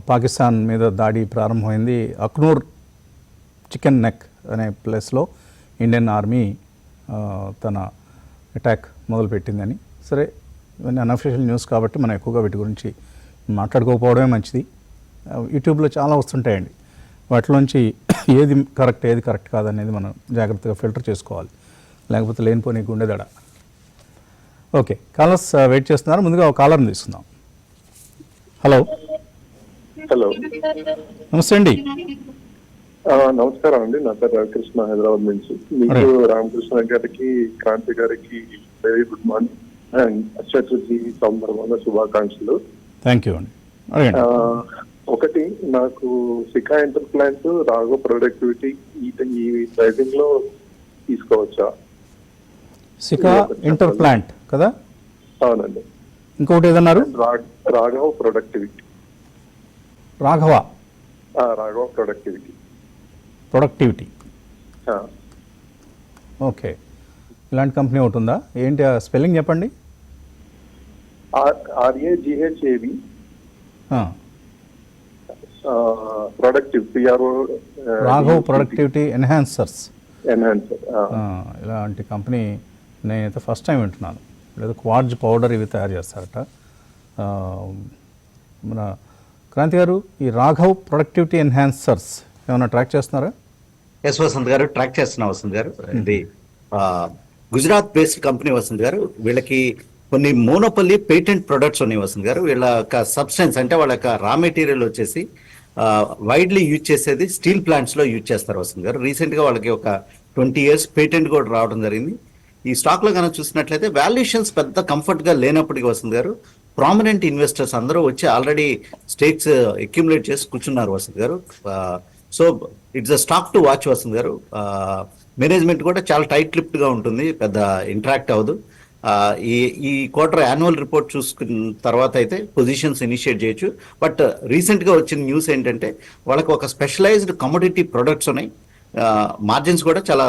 పాకిస్తాన్ మీద దాడి ప్రారంభమైంది. అక్నూర్ చికెన్ నెక్ అనే ప్లేస్లో ఇండియన్ ఆర్మీ తన అటాక్ మొదలుపెట్టిందని. సరే, ఇవన్నీ అన్అఫీషియల్ న్యూస్ కాబట్టి మనం ఎక్కువగా వీటి గురించి మాట్లాడుకోకపోవడమే మంచిది. యూట్యూబ్లో చాలా వస్తుంటాయండి, వాటిలోంచి ఏది కరెక్ట్ కాదనేది మనం జాగ్రత్తగా ఫిల్టర్ చేసుకోవాలి, లేకపోతే లేనిపోనీ గుండెదడ. ఓకే, కాలర్స్ వెయిట్ చేస్తున్నారు. ముందుగా ఒక కాలర్ని తీసుకుందాం. హలో. హలో, నమస్తే అండి. నమస్కారం అండి. నా పేరు రవికృష్ణ, హైదరాబాద్ నుంచి. మీకు రామకృష్ణ గారికి, క్రాంతి గారికి very good morning and Akshaya Tritiya సందర్భంగా శుభాకాంక్షలు. థ్యాంక్ యూ అండి. అడగండి. ఒకటి, నాకు Shikha inter plant, Raghav productivity ఈ ప్రైసింగ్ లో తీసుకోవచ్చా? శిఖా ఇంటర్ ప్లాంట్ కదా? అవునండి. ఇంకొకటి ఏదన్నారు? Raghav productivity. Raghav productivity. Okay, ఇలాంటి కంపెనీ ఒకటి ఉందా? ఏంటి ఆ స్పెల్లింగ్ చెప్పండి. RAGHAV productive, PRO. Raghav productivity enhancers. Enhancer. ఇలాంటి కంపెనీ నేనైతే ఫస్ట్ టైం వింటున్నాను. లేదా క్వార్జ్ పౌడర్ ఇవి తయారు చేస్తారట. మన క్రాంతి గారు, ఈ రాఘవ్ ప్రొడక్టివిటీ ఎన్హాన్సర్స్ ఏమైనా ట్రాక్ చేస్తున్నారా? ఎస్ వసంత్ గారు, ట్రాక్ చేస్తున్నా వసంత్ గారు. ఇది గుజరాత్ బేస్డ్ కంపెనీ వసంత్ గారు. వీళ్ళకి కొన్ని మోనోపల్లి పేటెంట్ ప్రొడక్ట్స్ ఉన్నాయి వసంత్ గారు. వీళ్ళ యొక్క సబ్స్టెన్స్ అంటే వాళ్ళ యొక్క రా మెటీరియల్ వచ్చేసి వైడ్లీ యూజ్ చేసేది స్టీల్ ప్లాంట్స్ లో యూజ్ చేస్తారు వసంత్ గారు. రీసెంట్ గా వాళ్ళకి ఒక 20 years పేటెంట్ కూడా రావడం జరిగింది. ఈ స్టాక్ లో కనుక చూసినట్లయితే వాల్యుయేషన్స్ పెద్ద కంఫర్ట్ గా లేనప్పటికీ వసంత్ గారు, ప్రామినెంట్ ఇన్వెస్టర్స్ అందరూ వచ్చి ఆల్రెడీ స్టేక్స్ అక్యుములేట్ చేసి కూర్చున్నారు వసంత్ గారు. So it's a stock to watch Vasant garu. Management కూడా చాలా టైట్ లిప్డ్ గా ఉంటుంది, పెద్ద ఇంటరాక్ట్ అవ్వదు. ఈ క్వార్టర్ యాన్యువల్ రిపోర్ట్ చూసుకున్న తర్వాత అయితే పొజిషన్స్ ఇనిషియేట్ చేయొచ్చు. బట్ రీసెంట్ గా వచ్చిన న్యూస్ ఏంటంటే వాళ్ళకి ఒక స్పెషలైజ్డ్ కమోడిటీ ప్రొడక్ట్స్ ఉన్నాయి. మార్జిన్స్ కూడా చాలా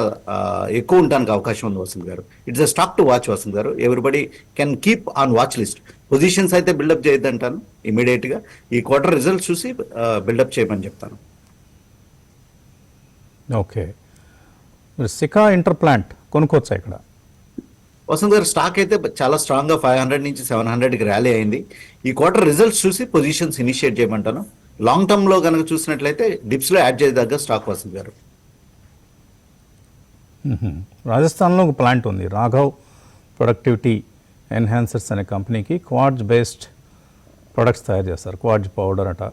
ఎక్కువ ఉండడానికి అవకాశం ఉంది Vasant garu. It's a stock to watch Vasant garu. Everybody can keep on watch list. Positions అయితే బిల్డప్ చేయొద్దంటాను ఇమీడియట్గా. ఈ క్వార్టర్ రిజల్ట్స్ చూసి బిల్డప్ చేయమని చెప్తాను. ఓకే, మీరు సికా ఇంటర్ ప్లాంట్ కొనుక్కోవచ్చా ఇక్కడ? వసంత్ గారు స్టాక్ అయితే చాలా స్ట్రాంగ్గా 500 నుంచి 700కి ర్యాలీ అయింది. ఈ క్వార్టర్ రిజల్ట్స్ చూసి పొజిషన్స్ ఇనిషియేట్ చేయమంటాను. లాంగ్ టర్మ్లో కనుక చూసినట్లయితే డిప్స్లో యాడ్ చేయదగ్గ స్టాక్ వసంత్ గారు. రాజస్థాన్లో ఒక ప్లాంట్ ఉంది, రాఘవ్ ప్రొడక్టివిటీ ఎన్హాన్సర్స్ అనే కంపెనీకి క్వార్ట్జ్ బేస్డ్ ప్రొడక్ట్స్ తయారు చేస్తారు. క్వార్ట్జ్ పౌడర్ అట,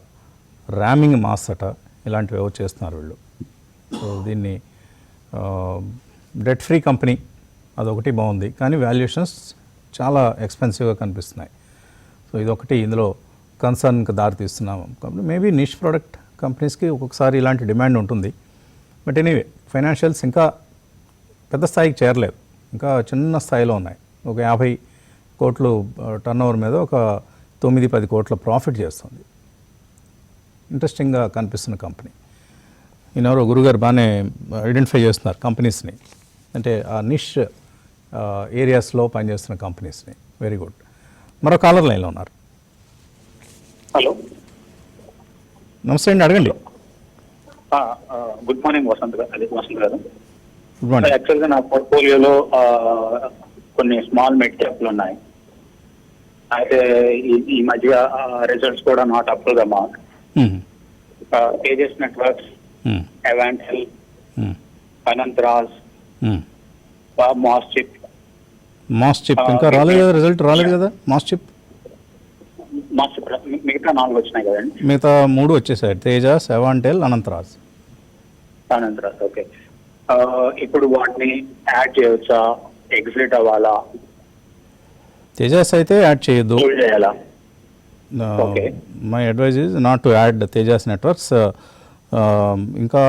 ర్యామింగ్ మాస్ అట, ఇలాంటివి ఏవో చేస్తున్నారు వీళ్ళు. సో దీన్ని డెట్ ఫ్రీ కంపెనీ, అదొకటి బాగుంది, కానీ వాల్యుయేషన్స్ చాలా ఎక్స్పెన్సివ్గా కనిపిస్తున్నాయి. సో ఇదొకటి ఇందులో కన్సర్న్కి దారితీస్తున్నాం. కాబట్టి మేబీ నిష్ ప్రోడక్ట్ కంపెనీస్కి ఒక్కొక్కసారి ఇలాంటి డిమాండ్ ఉంటుంది. బట్ ఎనీవే ఫైనాన్షియల్స్ ఇంకా పెద్ద స్థాయికి చేరలేదు, ఇంకా చిన్న స్థాయిలో ఉన్నాయి. ఒక 50 కోట్లు టర్న్ ఓవర్ మీద ఒక 9-10 కోట్ల ప్రాఫిట్ చేస్తుంది. ఇంట్రెస్టింగ్గా కనిపిస్తున్న కంపెనీ. ఈయనెవరో గురుగారు బాగానే ఐడెంటిఫై చేస్తున్నారు కంపెనీస్ని, అంటే ఆ నిష్ ఏరియాస్లో పనిచేస్తున్న కంపెనీస్ని. Very good. మరో కాలర్ లైన్లో ఉన్నారు. హలో, నమస్తే అండి, అడగండి. గుడ్ మార్నింగ్ వసంత్ గారు. వసంత్ గారు, గుడ్ మార్నింగ్. యాక్చువల్గా నా పోర్ట్ఫోలియోలో కొన్ని స్మాల్ మిడ్ క్యాప్లు ఉన్నాయి. అయితే ఈ మధ్య రిజల్ట్స్ కూడా not up to the mark. Tejas networks, Avantel, Anantraj, MosChip ఇంకా రాలేదు కదా, రిజల్ట్ రాలేదు కదా. మాస్ చిప్ మిగతా 4 వచ్చినాయి కదండి. మిగతా 3 వచ్చేసాయి, తేజస్, ఎవాంటెల్, అనంతరాజ్. అనంతరాజ్, ఓకే. ఇప్పుడు వాటిని యాడ్ చేయవచ్చా, ఎగ్జిట్ అవ్వాలా? తేజస్ అయితే యాడ్ చేయొద్దు. హోల్డ్ చేయాలా? My advice is not to add Tejas Networks. ఇంకా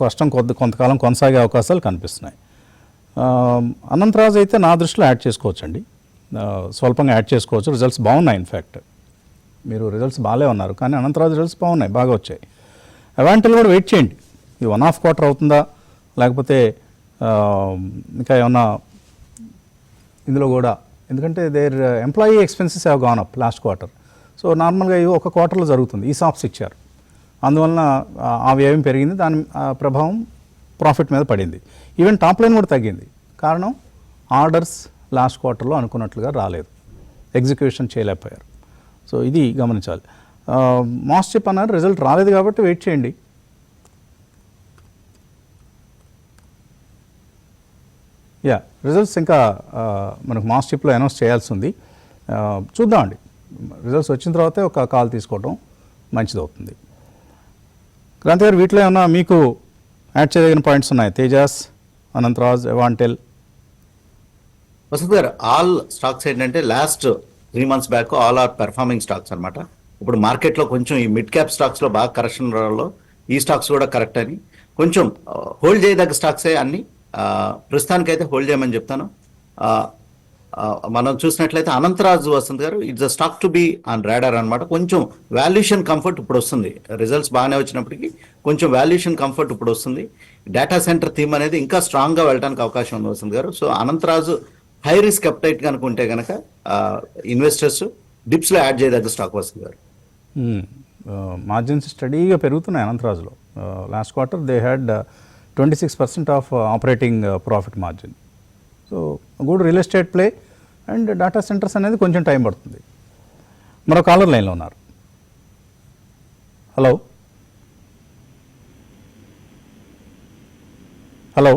కష్టం కొంతకాలం కొనసాగే అవకాశాలు కనిపిస్తున్నాయి. అనంతరాజ్ అయితే నా దృష్టిలో యాడ్ చేసుకోవచ్చండి, స్వల్పంగా యాడ్ చేసుకోవచ్చు. రిజల్ట్స్ బాగున్నాయి. ఇన్ఫ్యాక్ట్ మీరు రిజల్ట్స్ బాగాలే ఉన్నారు, కానీ అనంతరాజ్ రిజల్ట్స్ బాగున్నాయి, బాగా వచ్చాయి. అవాంటెల్ కూడా వెయిట్ చేయండి. ఇది 1.5 క్వార్టర్ అవుతుందా, లేకపోతే ఇంకా ఏమన్నా ఇందులో కూడా, ఎందుకంటే their employee expenses have gone up last quarter. So నార్మల్గా ఇవి ఒక క్వార్టర్లో జరుగుతుంది. ఈ సాప్స్ ఇచ్చారు, అందువలన ఆ వ్యయం పెరిగింది, దాని ప్రభావం ప్రాఫిట్ మీద పడింది. ఈవెన్ టాప్ లైన్ కూడా తగ్గింది. కారణం ఆర్డర్స్ లాస్ట్ క్వార్టర్లో అనుకున్నట్లుగా రాలేదు, ఎగ్జిక్యూషన్ చేయలేకపోయారు. సో ఇది గమనించాలి. మాస్ చిప్ అన్నారు, రిజల్ట్ రాలేదు కాబట్టి వెయిట్ చేయండి. యా, రిజల్ట్స్ ఇంకా మనకు మాస్ చిప్లో అనౌన్స్ చేయాల్సి ఉంది. చూద్దామండి, రిజల్ట్స్ వచ్చిన తర్వాతే ఒక కాల్ తీసుకోవడం మంచిదవుతుంది. క్రాంతి గారు, వీటిలో ఏమన్నా మీకు యాడ్ చేయదగిన పాయింట్స్ ఉన్నాయి? తేజస్, అనంతరాజ్, ఎవాంటెల్. వసంత్ గారు, ఆల్ స్టాక్స్ ఏంటంటే last 3 months back all are performing stocks అనమాట. ఇప్పుడు మార్కెట్లో కొంచెం ఈ మిడ్ క్యాప్ స్టాక్స్లో బాగా కరెక్షన్ రావడంలో ఈ స్టాక్స్ కూడా కరెక్ట్ అని కొంచెం హోల్డ్ చేయదగ్గ స్టాక్సే అన్ని. ప్రస్తుతానికైతే హోల్డ్ చేయమని చెప్తాను. మనం చూసినట్లయితే Anantaraju Vasant garu, it's a stock to be on radar అనమాట. కొంచెం వాల్యుయేషన్ కంఫర్ట్ ఇప్పుడు వస్తుంది. రిజల్ట్స్ బాగానే వచ్చినప్పటికీ కొంచెం వాల్యుయేషన్ కంఫర్ట్ ఇప్పుడు వస్తుంది. డేటా సెంటర్ థీమ్ అనేది ఇంకా స్ట్రాంగ్గా వెళ్ళడానికి అవకాశం ఉంది వసంత్ గారు. So Anantraj high risk appetite కనుక ఉంటే కనుక ఇన్వెస్టర్స్ డిప్స్లో యాడ్ చేయదగ్గ స్టాక్ వసంత్ గారు. మార్జిన్స్ స్టడీగా పెరుగుతున్నాయి అనంతరాజులో. Last quarter they had 26% of operating profit margin. So good real estate play and data centres అనేది కొంచెం టైం పడుతుంది. మరో కాలర్ లైన్లో ఉన్నారు. హలో హలో,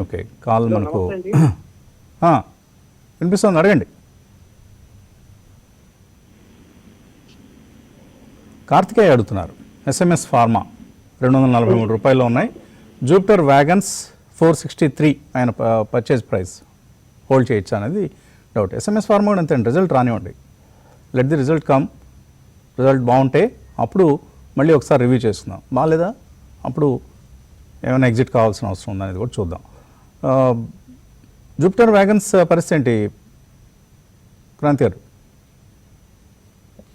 ఓకే, కాల్ మనకు వినిపిస్తుంది, అడగండి. కార్తికేయ అడుగుతున్నారు. ఎస్ఎంఎస్ ఫార్మా 243 రూపాయల్లో ఉన్నాయి. జూపిటర్ వ్యాగన్స్ 463 ఆయన పర్చేజ్ ప్రైస్. హోల్డ్ చేయొచ్చు అనేది డౌట్. ఎస్ఎంఎస్ ఫార్మా కూడా అంతే, రిజల్ట్ రానివ్వండి, let the result come. Result బాగుంటే అప్పుడు మళ్ళీ ఒకసారి రివ్యూ చేసుకుందాం. బాగాలేదా అప్పుడు ఏమైనా ఎగ్జిట్ కావాల్సిన అవసరం ఉందనేది కూడా చూద్దాం. జూపిటర్ వ్యాగన్స్ పరిస్థితి ఏంటి క్రాంతి గారు?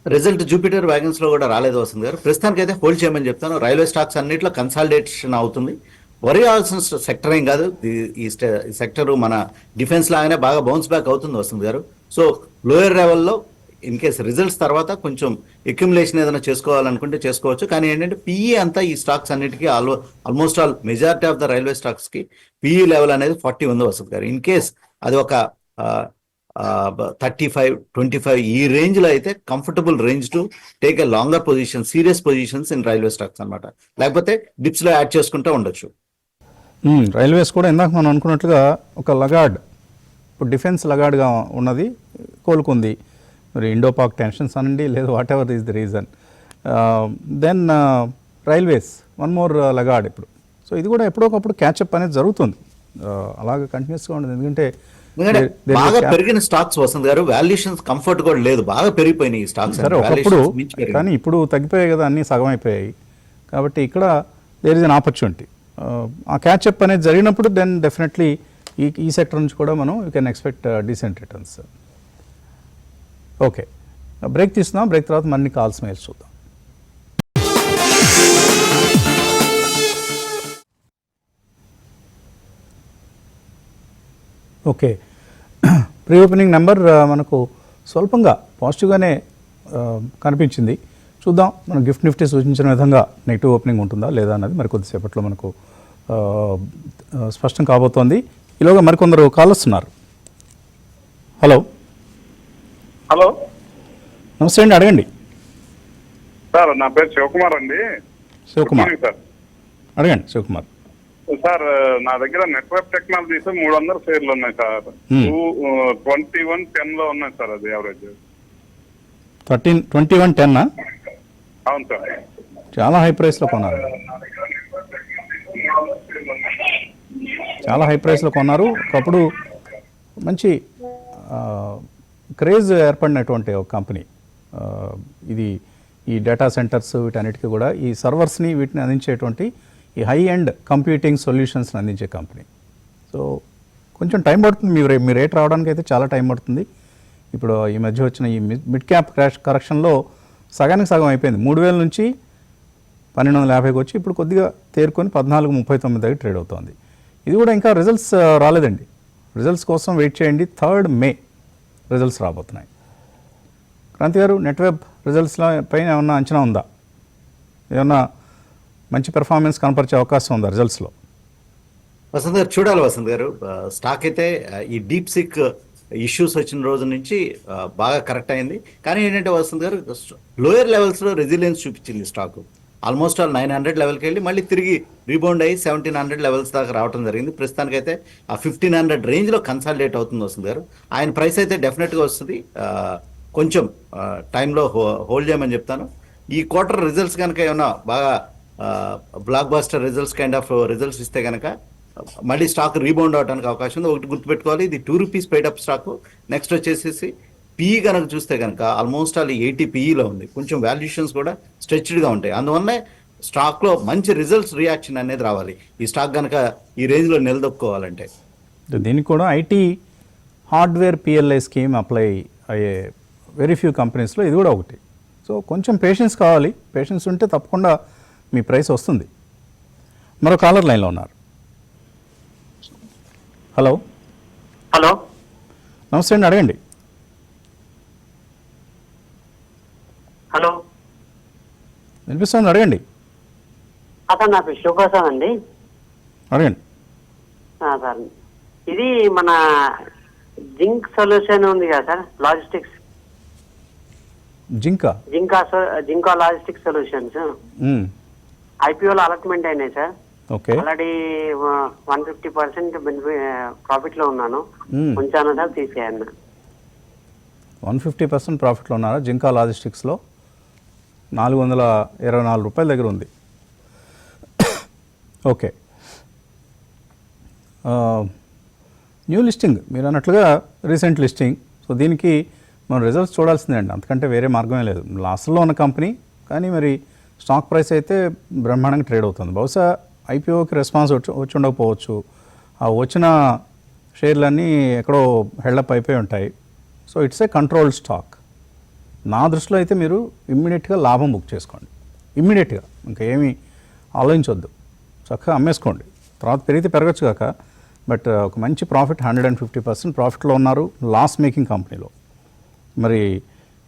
రిజల్ట్ జూపిటర్ వ్యాగన్స్ లో కూడా రాలేదు వస్తుంది గారు. ప్రస్తుతానికి అయితే హోల్డ్ చేయమని చెప్తాను. రైల్వే స్టాక్స్ అన్నింటిలో కన్సాలిడేషన్ అవుతుంది. వరి అవ్వాల్సిన సెక్టర్ ఏం కాదు. ఈ సెక్టర్ మన డిఫెన్స్ లాగానే బాగా బౌన్స్ బ్యాక్ అవుతుంది వస్తుంది గారు. సో లోయర్ లెవెల్లో ఇన్ కేస్ రిజల్ట్స్ తర్వాత కొంచెం అక్యుములేషన్ ఏదైనా చేసుకోవాలనుకుంటే చేసుకోవచ్చు. కానీ ఏంటంటే పిఈ అంతా ఈ స్టాక్స్ అన్నిటికీ almost all majority of the railway stocks కి పిఈ లెవెల్ అనేది 40 ఉంది వస్తుంది గారు. ఇన్ కేస్ అది ఒక 35, 25 ఈ రేంజ్ లో అయితే comfortable range to take a longer position, serious positions in railway stocks అనమాట. లేకపోతే డిప్స్ లో యాడ్ చేసుకుంటూ ఉండొచ్చు. రైల్వేస్ కూడా ఇందాక మనం అనుకున్నట్లుగా ఒక లగార్డ్, ఇప్పుడు డిఫెన్స్ లగార్డ్గా ఉన్నది కోలుకుంది. మరి ఇండోపాక్ టెన్షన్స్ అనండి, లేదు whatever is the reason. Then railways one more లగార్డ్ ఇప్పుడు. సో ఇది కూడా ఎప్పుడోకప్పుడు క్యాచప్ అనేది జరుగుతుంది. అలాగే కంటిన్యూస్గా ఉండదు. ఎందుకంటే బాగా పెరిగిన స్టాక్స్ వస్తుంది గారు. వాల్యుయేషన్స్ కంఫర్ట్ కూడా లేదు, బాగా పెరిగిపోయినాయి ఈ స్టాక్స్. సరే ఒకప్పుడు, కానీ ఇప్పుడు తగ్గిపోయాయి కదా, అన్నీ సగం అయిపోయాయి. కాబట్టి ఇక్కడ దేర్ ఇస్ అన్ ఆపర్చునిటీ. ఆ క్యాచప్ అనేది జరిగినప్పుడు దెన్ డెఫినెట్లీ ఈ సెక్టర్ నుంచి కూడా మనం you can expect decent returns. Okay, break తీసుకుందాం. బ్రేక్ తర్వాత మరిన్ని కాల్స్ మెయిల్స్ చూద్దాం. ఓకే, ప్రీ ఓపెనింగ్ నెంబర్ మనకు స్వల్పంగా పాజిటివ్గానే కనిపించింది. చూద్దాం మనం గిఫ్ట్ నిఫ్టీ సూచించిన విధంగా నెగిటివ్ ఓపెనింగ్ ఉంటుందా లేదా అన్నది మరి కొద్దిసేపట్లో మనకు స్పష్టం కాబోతోంది. ఈలోగా మరికొందరు కాల్ వస్తున్నారు. హలో హలో, నమస్తే అండి, అడగండి. సార్ నా పేరు శివకుమార్ అండి. శివకుమార్ సార్ అడగండి. శివకుమార్ సార్, నా దగ్గర నెట్వర్క్ టెక్నాలజీస్ 300 షేర్లు ఉన్నాయి సార్. 2110 లో ఉన్నాయి సార్. అది యావరేజ్ 2110. అవును సార్. చాలా హై ప్రైస్లో కొన్నారు. చాలా హై ప్రైస్లో కొన్నారు. ఒకప్పుడు మంచి క్రేజ్ ఏర్పడినటువంటి ఒక కంపెనీ ఇది. ఈ డేటా సెంటర్స్ వీటన్నిటికీ కూడా ఈ సర్వర్స్ని వీటిని అందించేటువంటి ఈ హై ఎండ్ కంప్యూటింగ్ సొల్యూషన్స్ని అందించే కంపెనీ. సో కొంచెం టైం పడుతుంది. మీ రేట్ రావడానికి అయితే చాలా టైం పడుతుంది. ఇప్పుడు ఈ మధ్య వచ్చిన ఈ మిడ్ క్యాప్ క్రాష్ కరెక్షన్లో సగానికి సగం అయిపోయింది. 3000 నుంచి 1250కి వచ్చి ఇప్పుడు కొద్దిగా తేరుకొని 1439 దగ్గర ట్రేడ్ అవుతోంది. ఇది కూడా ఇంకా రిజల్ట్స్ రాలేదండి. రిజల్ట్స్ కోసం వెయిట్ చేయండి. 3rd May రిజల్ట్స్ రాబోతున్నాయి. క్రాంతి గారు, నెట్వెబ్ రిజల్ట్స్ పైన ఏమన్నా అంచనా ఉందా? ఏమన్నా మంచి పెర్ఫార్మెన్స్ కనపరిచే అవకాశం ఉందా రిజల్ట్స్లో? వసంత్ గారు చూడాలి. వసంత్ గారు, స్టాక్ అయితే ఈ డీప్ సిక్ ఇష్యూస్ వచ్చిన రోజు నుంచి బాగా కరెక్ట్ అయింది. కానీ ఏంటంటే వసంత్ గారు, లోయర్ లెవెల్స్లో రెసిలియన్స్ చూపించింది స్టాక్. ఆల్మోస్ట్ ఆల్ 900 లెవెల్కి వెళ్ళి మళ్ళీ తిరిగి రీబౌండ్ అయ్యి 1700 లెవెల్స్ దాకా రావడం జరిగింది. ప్రస్తుతానికైతే ఆ 1500 రేంజ్లో కన్సాలిడేట్ అవుతుంది వస్తుంది గారు. ఆయన ప్రైస్ అయితే డెఫినెట్గా వస్తుంది. కొంచెం టైంలో హోల్డ్ చేయమని చెప్తాను. ఈ క్వార్టర్ రిజల్ట్స్ కనుక ఏమన్నా బాగా blockbuster results kind of results ఇస్తే కనుక మళ్ళీ స్టాక్ రీబౌండ్ అవడానికి అవకాశం ఉంది. ఒకటి గుర్తుపెట్టుకోవాలి, ఇది ₹2 పెయిడప్ స్టాక్. నెక్స్ట్ వచ్చేసేసి పిఈ కనుక చూస్తే కనుక ఆల్మోస్ట్ ఆల్ 80 పిఈలో ఉంది. కొంచెం వాల్యుయేషన్స్ కూడా స్ట్రెచ్డ్గా ఉంటాయి. అందువల్లనే స్టాక్లో మంచి రిజల్ట్స్ రియాక్షన్ అనేది రావాలి ఈ స్టాక్ కనుక ఈ రేంజ్లో నిలదొక్కుకోవాలంటే. దీనికి కూడా IT hardware PLI scheme apply అయ్యే వెరీ ఫ్యూ కంపెనీస్లో ఇది కూడా ఒకటి. సో కొంచెం పేషెన్స్ కావాలి. పేషెన్స్ ఉంటే తప్పకుండా మీ ప్రైస్ వస్తుంది. మరో కాలర్ లైన్లో ఉన్నారు. హలో హలో, నమస్తే అండి, అడగండి. హలో, వినిపిస్తుంది, అడగండి. సార్ నా పేరు శివప్రసాద్ అండి. అడగండి. సార్, ఇది మన జింక్ సొల్యూషన్ ఉంది కదా sir, logistics. Zinka logistics solutions ఐపీఓలో అలాట్మెంట్ అయినాయి సార్. ఓకే, ఆల్రెడీ 150% ప్రాఫిట్ లో ఉన్నాను. ఉంచాను సార్, తీసేయన్నా. 150% ప్రాఫిట్లో ఉన్నారా? జింకా లాజిస్టిక్స్లో ₹424 దగ్గర ఉంది. ఓకే, న్యూ లిస్టింగ్ మీరు అన్నట్లుగా రీసెంట్ లిస్టింగ్. సో దీనికి మనం రిజల్ట్స్ చూడాల్సిందే అండి, అంతకంటే వేరే మార్గమే లేదు. లాస్ట్లో ఉన్న కంపెనీ కానీ మరి స్టాక్ ప్రైస్ అయితే బ్రహ్మాండంగా ట్రేడ్ అవుతుంది. బహుశా ఐపీఓకి రెస్పాన్స్ వచ్చి ఉండకపోవచ్చు. ఆ వచ్చిన షేర్లన్నీ ఎక్కడో హెల్డప్ అయిపోయి ఉంటాయి. So it's a controlled stock. నా దృష్టిలో అయితే మీరు ఇమ్మీడియట్గా లాభం బుక్ చేసుకోండి, ఇమ్మీడియట్గా, ఇంకా ఏమీ ఆలోచించొద్దు, చక్కగా అమ్మేసుకోండి. తర్వాత పెరిగితే పెరగచ్చు కాక, బట్ ఒక మంచి ప్రాఫిట్ 150% ప్రాఫిట్లో ఉన్నారు లాస్ మేకింగ్ కంపెనీలో. మరి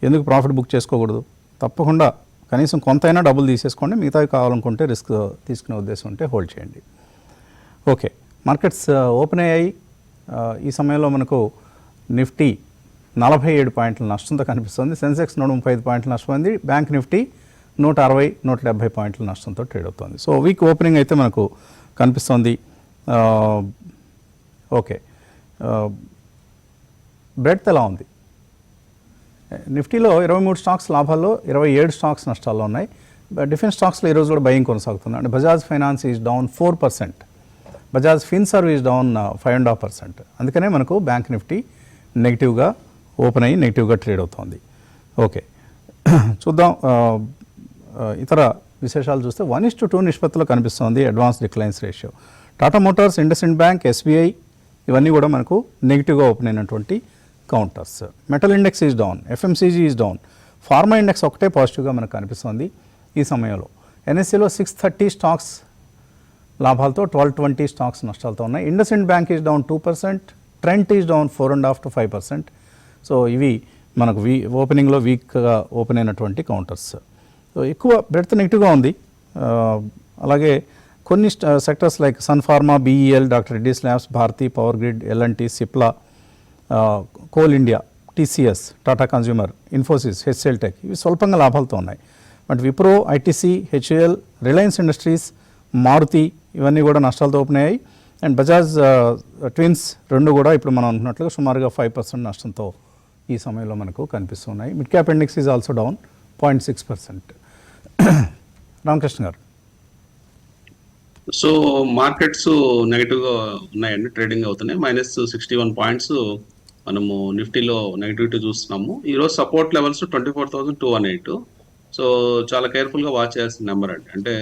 ఎందుకు ప్రాఫిట్ బుక్ చేసుకోకూడదు? తప్పకుండా కనీసం కొంతైనా డబ్బులు తీసేసుకోండి, మిగతావి కావాలనుకుంటే రిస్క్ తీసుకునే ఉద్దేశం ఉంటే హోల్డ్ చేయండి. ఓకే, మార్కెట్స్ ఓపెన్ అయ్యాయి. ఈ సమయంలో మనకు నిఫ్టీ 47 పాయింట్ల నష్టంతో కనిపిస్తుంది, సెన్సెక్స్ 135 పాయింట్ల నష్టపోయింది, బ్యాంక్ నిఫ్టీ 160, 170 పాయింట్ల నష్టంతో ట్రేడ్ అవుతుంది. సో వీక్ ఓపెనింగ్ అయితే మనకు కనిపిస్తుంది. ఓకే, బ్రెడ్త్ ఎలా ఉంది? నిఫ్టీలో 23 స్టాక్స్ లాభాల్లో, 27 స్టాక్స్ నష్టాల్లో ఉన్నాయి. డిఫెన్స్ స్టాక్స్లో ఈరోజు కూడా బయింగ్ కొనసాగుతుంది. అంటే Bajaj finance is down 4%, Bajaj Finserv is down 5.5%. అందుకనే మనకు బ్యాంక్ నిఫ్టీ నెగిటివ్గా ఓపెన్ అయ్యి నెగిటివ్గా ట్రేడ్ అవుతుంది. ఓకే, చూద్దాం ఇతర విశేషాలు చూస్తే 1:2 నిష్పత్తిలో కనిపిస్తుంది advance declines ratio. Tata Motors, IndusInd bank, SBI ఇవన్నీ కూడా మనకు నెగిటివ్గా ఓపెన్ అయినటువంటి counters. Metal index is down, FMCG is down, pharma index ఒకటే పాజిటివ్గా మనకు కనిపిస్తుంది ఈ సమయంలో. ఎన్ఎస్సీలో 630 స్టాక్స్ లాభాలతో, 1220 స్టాక్స్ నష్టాలతో ఉన్నాయి. IndusInd bank is down 2%, Trent is down 4.5 to 5%. So ఇవి మనకు ఓపెనింగ్లో వీక్గా ఓపెన్ అయినటువంటి కౌంటర్స్. సో ఎక్కువ బ్రెడ్త్ నెగిటివ్గా ఉంది. అలాగే కొన్ని sectors like Sun Pharma, BEL, Doctor Reddy's Labs, Bharti Power Grid, LNT, Cipla, Coal India, TCS, Tata Consumer, Infosys, HCL Tech ఇవి స్వల్పంగా లాభాలతో ఉన్నాయి. But Wipro, ITC, HAL, Reliance Industries, Maruti ఇవన్నీ కూడా నష్టాలతో ఓపెన్ అయ్యాయి. అండ్ బజాజ్ ట్విన్స్ రెండు కూడా ఇప్పుడు మనం అనుకున్నట్లుగా సుమారుగా 5% నష్టంతో ఈ సమయంలో మనకు కనిపిస్తున్నాయి. Mid cap index is also down 0.6%. Ramakrishna గారు. సో మార్కెట్స్ నెగిటివ్గా ఉన్నాయండి, ట్రేడింగ్ అవుతున్నాయి. -61 పాయింట్స్ మనము నిఫ్టీలో నెగిటివిటీ చూస్తున్నాము. ఈరోజు సపోర్ట్ లెవెల్స్ 24,218. సో చాలా కేర్ఫుల్గా వాచ్ చేయాల్సిన నెంబర్ అండి. అంటే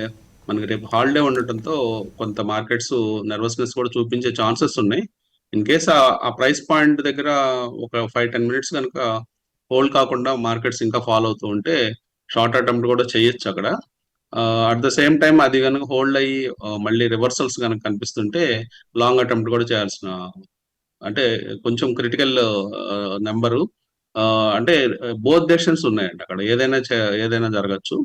మనకి రేపు హాలిడే ఉండటంతో కొంత మార్కెట్స్ నర్వస్నెస్ కూడా చూపించే ఛాన్సెస్ ఉన్నాయి. ఇన్ కేస్ ఆ ప్రైస్ పాయింట్ దగ్గర ఒక 5-10 మినిట్స్ కనుక హోల్డ్ కాకుండా మార్కెట్స్ ఇంకా ఫాలో అవుతూ ఉంటే షార్ట్ అటెంప్ట్ కూడా చేయొచ్చు అక్కడ. అట్ ద సేమ్ టైం అది కనుక హోల్డ్ అయ్యి మళ్ళీ రివర్సల్స్ కనుక కనిపిస్తుంటే లాంగ్ అటెంప్ట్ కూడా చేయాల్సిన, అంటే కొంచెం క్రిటికల్ నెంబరు. అంటే బోత్ డెసిషన్స్ ఉన్నాయండి అక్కడ, ఏదైనా జరగచ్చు.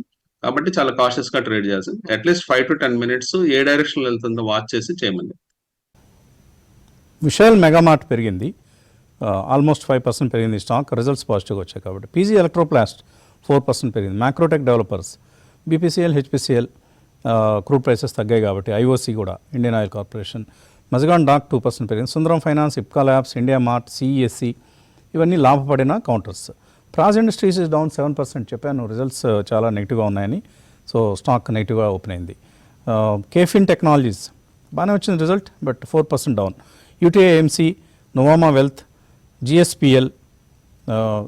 కాబట్టి చాలా కాషియస్ గా ట్రేడ్ చేయాల్సి, at least 5 to 10 minutes A direction వెళ్తుందో వాచ్ చేసి చేయమండి. విశాల్ మెగామార్ట్ పెరిగింది, ఆల్మోస్ట్ 5% పెరిగింది స్టాక్, రిజల్ట్స్ పాజిటివ్గా వచ్చాయి కాబట్టి. పీజీ ఎలక్ట్రోప్లాస్ట్ 4% పెరిగింది. Macrotech Developers, BPCL, HPCL crude prices తగ్గాయి కాబట్టి. ఐఓసీ కూడా, Indian Oil Corporation, Mazagon Dock 2% పెరిగింది. Sundaram Finance, Ipca Labs, India Mart, CESC ఇవన్నీ లాభపడిన counters. Praj Industries is down 7%. చెప్పాను రిజల్ట్స్ చాలా నెగిటివ్గా ఉన్నాయని. సో స్టాక్ నెగిటివ్గా ఓపెన్ అయింది. కేఫిన్ టెక్నాలజీస్ బాగానే వచ్చింది result, but 4% down. UTI AMC, Nuvama Wealth, GSPL,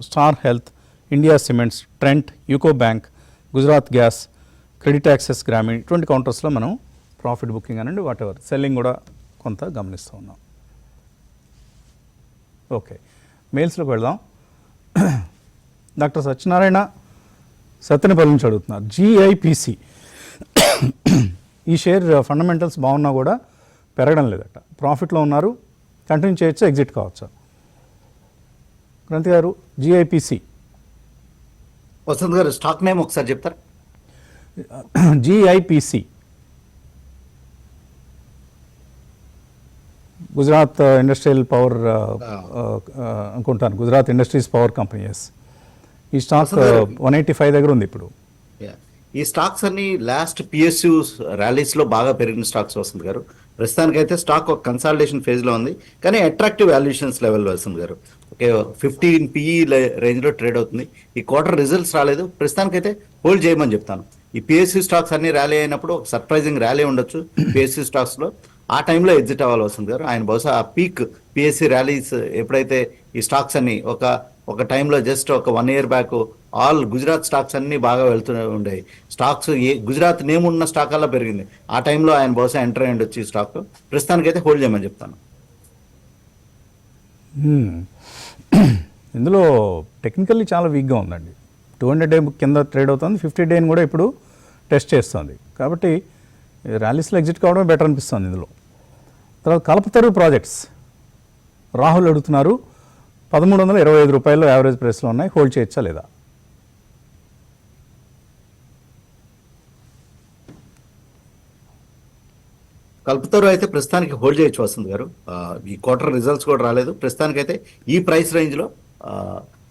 Star Health, India Cements, Trent, UCO Bank, Gujarat Gas, Credit Access Grameen ఇటువంటి కౌంటర్స్లో మనం ప్రాఫిట్ బుకింగ్ అనండి వాట్ ఎవర్ సెల్లింగ్ కూడా కొంత గమనిస్తూ ఉన్నాం. ఓకే, మెయిల్స్లోకి వెళ్దాం. డాక్టర్ సత్యనారాయణ సత్యనపల్లి నుంచి అడుగుతున్నారు, జిఐపిసి ఈ షేర్ ఫండమెంటల్స్ బాగున్నా కూడా పెరగడం లేదట, ప్రాఫిట్లో ఉన్నారు, కంటిన్యూ చేయొచ్చా, ఎగ్జిట్ కావచ్చా? క్రాంతి గారు, జిఐపిసి. వసంత్ గారు స్టాక్ నేమ్ ఒకసారి చెప్తారా? జిఐపిసి, గుజరాత్ ఇండస్ట్రియల్ పవర్ అనుకుంటాను, Gujarat Industries Power company. Yes, ఈ స్టాక్ 185 దగ్గర ఉంది ఇప్పుడు. ఈ స్టాక్స్ అన్ని లాస్ట్ పిఎస్యూ ర్యాలీస్లో బాగా పెరిగిన స్టాక్స్ వసంత్ గారు. ప్రస్తుతానికైతే స్టాక్ ఒక కన్సాలిడేషన్ ఫేజ్లో ఉంది, కానీ అట్రాక్టివ్ వాల్యుయేషన్స్ లెవెల్లో వసంత్ గారు. ఓకే, 15 PE రేంజ్లో ట్రేడ్ అవుతుంది. ఈ క్వార్టర్ రిజల్ట్స్ రాలేదు, ప్రస్తుతానికైతే హోల్డ్ చేయమని చెప్తాను. ఈ పిఎస్యూ స్టాక్స్ అన్ని ర్యాలీ అయినప్పుడు ఒక సర్ప్రైజింగ్ ర్యాలీ ఉండొచ్చు పిఎస్యూ స్టాక్స్లో, ఆ టైంలో ఎగ్జిట్ అవ్వాలి వస్తుంది గారు. ఆయన బహుశా ఆ పీక్ పిఎస్సీ ర్యాలీస్ ఎప్పుడైతే ఈ స్టాక్స్ అన్ని ఒక టైంలో జస్ట్ ఒక 1 year back all Gujarat stocks అన్ని బాగా వెళ్తూనే ఉండేవి. స్టాక్స్ గుజరాత్ నేమ్ ఉన్న స్టాక్ అలా పెరిగింది, ఆ టైంలో ఆయన బహుశా ఎంటర్ అయ్యి వచ్చి స్టాక్. ప్రస్తుతానికైతే హోల్డ్ చేయమని చెప్తాను. ఇందులో టెక్నికల్లీ చాలా వీక్గా ఉందండి. 200 డే కింద ట్రేడ్ అవుతుంది, 50 డేని కూడా ఇప్పుడు టెస్ట్ చేస్తుంది. కాబట్టి ర్యాలీస్లో ఎగ్జిట్ కావడమే బెటర్ అనిపిస్తుంది ఇందులో. తర్వాత కల్పతరు ప్రాజెక్ట్స్ రాహుల్ అడుగుతున్నారు, 1325 రూపాయలు యావరేజ్ ప్రైస్లో ఉన్నాయి, హోల్డ్ చేయొచ్చా లేదా? కల్పతరు అయితే ప్రస్తుతానికి హోల్డ్ చేయొచ్చు వస్తుంది గారు. ఈ క్వార్టర్ రిజల్ట్స్ కూడా రాలేదు. ప్రస్తుతానికి అయితే ఈ ప్రైస్ రేంజ్లో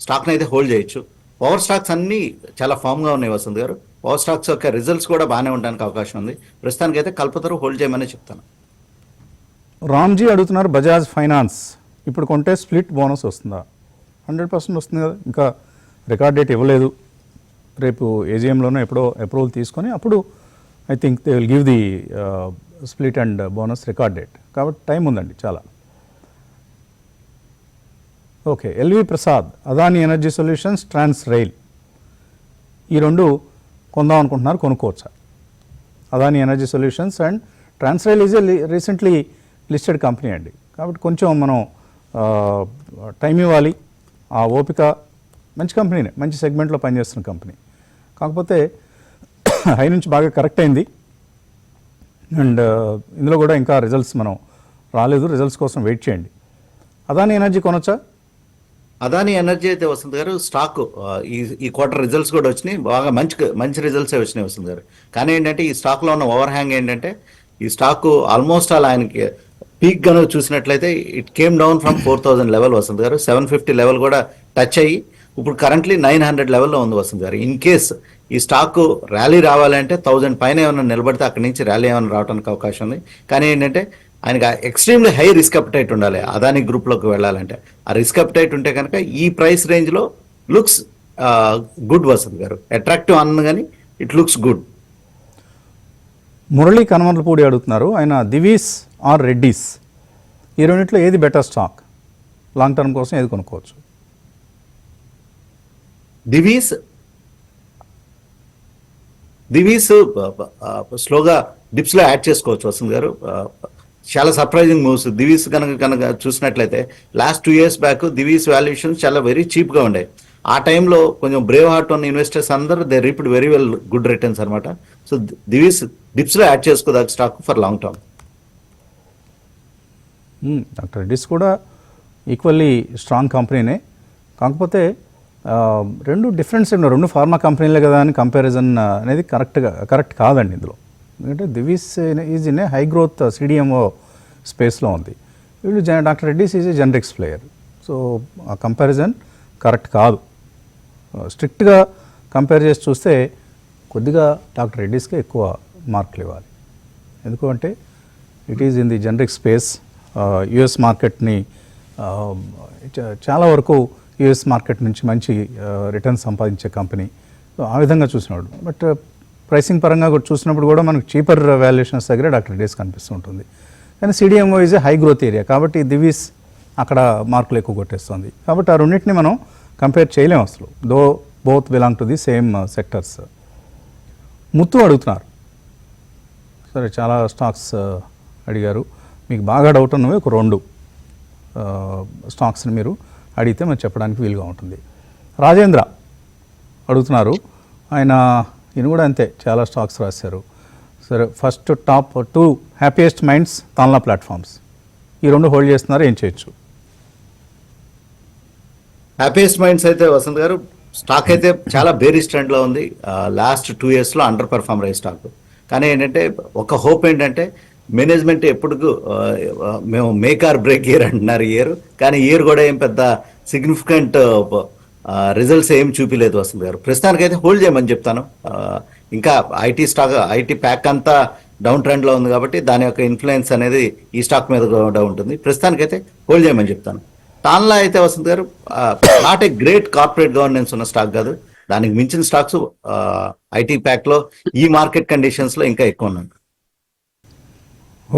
స్టాక్ని అయితే హోల్డ్ చేయొచ్చు. పవర్ స్టాక్స్ అన్నీ చాలా ఫామ్గా ఉన్నాయి వసంత్ గారు. పవర్ స్టాక్స్ యొక్క రిజల్ట్స్ కూడా బాగానే ఉండడానికి అవకాశం ఉంది. ప్రస్తుతానికి అయితే కల్పతరు హోల్డ్ చేయమని చెప్తాను. రామ్జీ అడుగుతున్నారు, బజాజ్ ఫైనాన్స్ ఇప్పుడు కొంటే స్ప్లిట్ బోనస్ వస్తుందా? 100% వస్తుంది కదా, ఇంకా రికార్డ్ డేట్ ఇవ్వలేదు. రేపు ఏజీఎంలోనే ఎప్పుడో అప్రూవల్ తీసుకొని అప్పుడు I think they will give the split and bonus record date. కాబట్టి టైం ఉందండి చాలా. Okay, LV Prasad, Adani Energy Solutions, Transrail, ఈ రెండు కొందాం అనుకుంటున్నారు, కొనుక్కోవచ్చా? Adani Energy Solutions and Transrail is a recently listed company అండి. కాబట్టి కొంచెం మనం టైం ఇవ్వాలి. ఆ ఓపిక, మంచి కంపెనీనే, మంచి సెగ్మెంట్లో పనిచేస్తున్న కంపెనీ. కాకపోతే హై నుంచి బాగా కరెక్ట్ అయింది. అండ్ ఇందులో కూడా ఇంకా రిజల్ట్స్ మనం రాలేదు, రిజల్ట్స్ కోసం వెయిట్ చేయండి. అదాని ఎనర్జీ కొనొచ్చా? అదాని ఎనర్జీ అయితే వసంత్ గారు స్టాక్ ఈ క్వార్టర్ రిజల్ట్స్ కూడా వచ్చినాయి, బాగా మంచి రిజల్ట్సే వచ్చినాయి వసంత్ గారు. కానీ ఏంటంటే ఈ స్టాక్లో ఉన్న ఓవర్ హ్యాంగ్ ఏంటంటే ఈ స్టాక్ ఆల్మోస్ట్ ఆల్ ఆయనకి పీక్ గను చూసినట్లయితే it came down from 4000 level Vasanth garu. 750 level కూడా టచ్ అయ్యి ఇప్పుడు కరెంట్లీ 900 లెవెల్లో ఉంది వసంత్ గారు. ఇన్ కేస్ ఈ స్టాక్ ర్యాలీ రావాలంటే 1000 పైన ఏమైనా నిలబడితే అక్కడి నుంచి ర్యాలీ ఏమైనా రావడానికి అవకాశం ఉంది. కానీ ఏంటంటే ఆయనకి ఎక్స్ట్రీమ్లీ హై రిస్క్ అప్టైట్ ఉండాలి అదాని గ్రూప్లోకి వెళ్ళాలంటే. ఆ రిస్క్ అప్టైట్ ఉంటే కనుక ఈ ప్రైస్ రేంజ్లో లుక్స్ గుడ్ వసంత్ గారు. అట్రాక్టివ్ అన్న కానీ it looks good. Murali Kanamarlapudi అడుగుతున్నారు, ఆయన దివీస్ ఆర్ రెడ్డీస్, ఈ రెండింటిలో ఏది బెటర్ స్టాక్? లాంగ్ టర్మ్ కోసం ఏది కొనుక్కోవచ్చు? దివీస్ స్లోగా డిప్స్లో యాడ్ చేసుకోవచ్చు వసంత్ గారు. చాలా సర్ప్రైజింగ్ మూవ్స్ దివీస్ కనుక చూసినట్లయితే last 2 years back Divis valuations చాలా వెరీ చీప్గా ఉండే. ఆ టైంలో కొంచెం బ్రేవ్ హార్ట్ ఉన్న ఇన్వెస్టర్స్ అందరూ they reaped very well good returns అనమాట. సో దివీస్ డిప్స్లో యాడ్ చేసుకోదాక stock for long term. Doctor Reddys కూడా ఈక్వల్లీ స్ట్రాంగ్ కంపెనీనే. కాకపోతే రెండు డిఫరెన్స్ ఉన్నాయి, రెండు ఫార్మా కంపెనీలే కదా అని కంపారిజన్ అనేది కరెక్ట్ కాదండి ఇందులో. ఎందుకంటే Divi's is in a high growth CDMO స్పేస్లో ఉంది, వీళ్ళు doctor Reddy's is a generics player. So ఆ కంపారిజన్ కరెక్ట్ కాదు. స్ట్రిక్ట్గా కంపేర్ చేసి చూస్తే కొద్దిగా డాక్టర్ రెడ్డిస్కే ఎక్కువ మార్కులు ఇవ్వాలి. ఎందుకంటే it is in the generic space. US మార్కెట్ని చాలా వరకు యుఎస్ మార్కెట్ నుంచి మంచి రిటర్న్ సంపాదించే కంపెనీ. సో ఆ విధంగా చూసినాడు. బట్ ప్రైసింగ్ పరంగా కూడా చూసినప్పుడు కూడా మనకు చీపర్ వాల్యుయేషన్స్ దగ్గర డాక్టర్ రెడ్డిస్ కనిపిస్తూ ఉంటుంది. కానీ CDMO is a high growth area కాబట్టి దివీస్ అక్కడ మార్కులు ఎక్కువ కొట్టేస్తుంది. కాబట్టి ఆ రెండింటిని మనం కంపేర్ చేయలేము అసలు, దో both belong to the same sectors. Muthu అడుగుతున్నారు, సరే చాలా స్టాక్స్ అడిగారు, మీకు బాగా డౌట్ ఉన్నవి ఒక 2 స్టాక్స్ని మీరు అడిగితే మనం చెప్పడానికి వీలుగా ఉంటుంది. రాజేంద్ర అడుగుతున్నారు, ఈయన కూడా అంతే చాలా స్టాక్స్ రాశారు. సరే, first top 2 happiest minds, Tanla platforms, ఈ 2 హోల్డ్ చేస్తున్నారు, ఏం చేయొచ్చు? హ్యాపీయెస్ట్ మైండ్స్ అయితే వసంత్ గారు స్టాక్ అయితే చాలా బేరిష్ ట్రెండ్లో ఉంది. లాస్ట్ 2 yearsలో అండర్ పర్ఫార్మ్ అయ్యే స్టాక్. కానీ ఏంటంటే ఒక హోప్ ఏంటంటే మేనేజ్మెంట్ ఎప్పుడు మేము మేక్ ఆర్ బ్రేక్ ఇయర్ అంటున్నారు ఇయర్, కానీ ఇయర్ కూడా ఏం పెద్ద సిగ్నిఫికెంట్ రిజల్ట్స్ ఏం చూపిలేదు వసంత్ గారు. ప్రస్తుతానికైతే హోల్డ్ చేయమని చెప్తాను. ఇంకా ఐటీ ప్యాక్ అంతా డౌన్ ట్రెండ్లో ఉంది కాబట్టి దాని యొక్క ఇన్ఫ్లుయెన్స్ అనేది ఈ స్టాక్ మీద కూడా ఉంటుంది. ప్రస్తుతానికైతే హోల్డ్ చేయమని చెప్తాను. టాన్లా అయితే వసంత్ గారు not a great corporate governance ఉన్న స్టాక్ కాదు, దానికి మించిన స్టాక్స్ ఐటీ ప్యాక్లో ఈ మార్కెట్ కండిషన్స్లో ఇంకా ఎక్కువ ఉన్నాయి.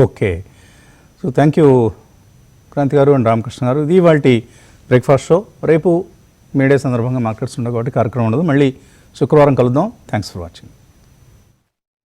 Okay, so thank you Kranthi garu and Ramakrishna గారు. ఇది ఇవాల్టి బ్రేక్ఫాస్ట్ షో. రేపు మే డే సందర్భంగా మార్కెట్స్ ఉండవు కాబట్టి కార్యక్రమం ఉండదు. మళ్ళీ శుక్రవారం కలుద్దాం. Thanks for watching.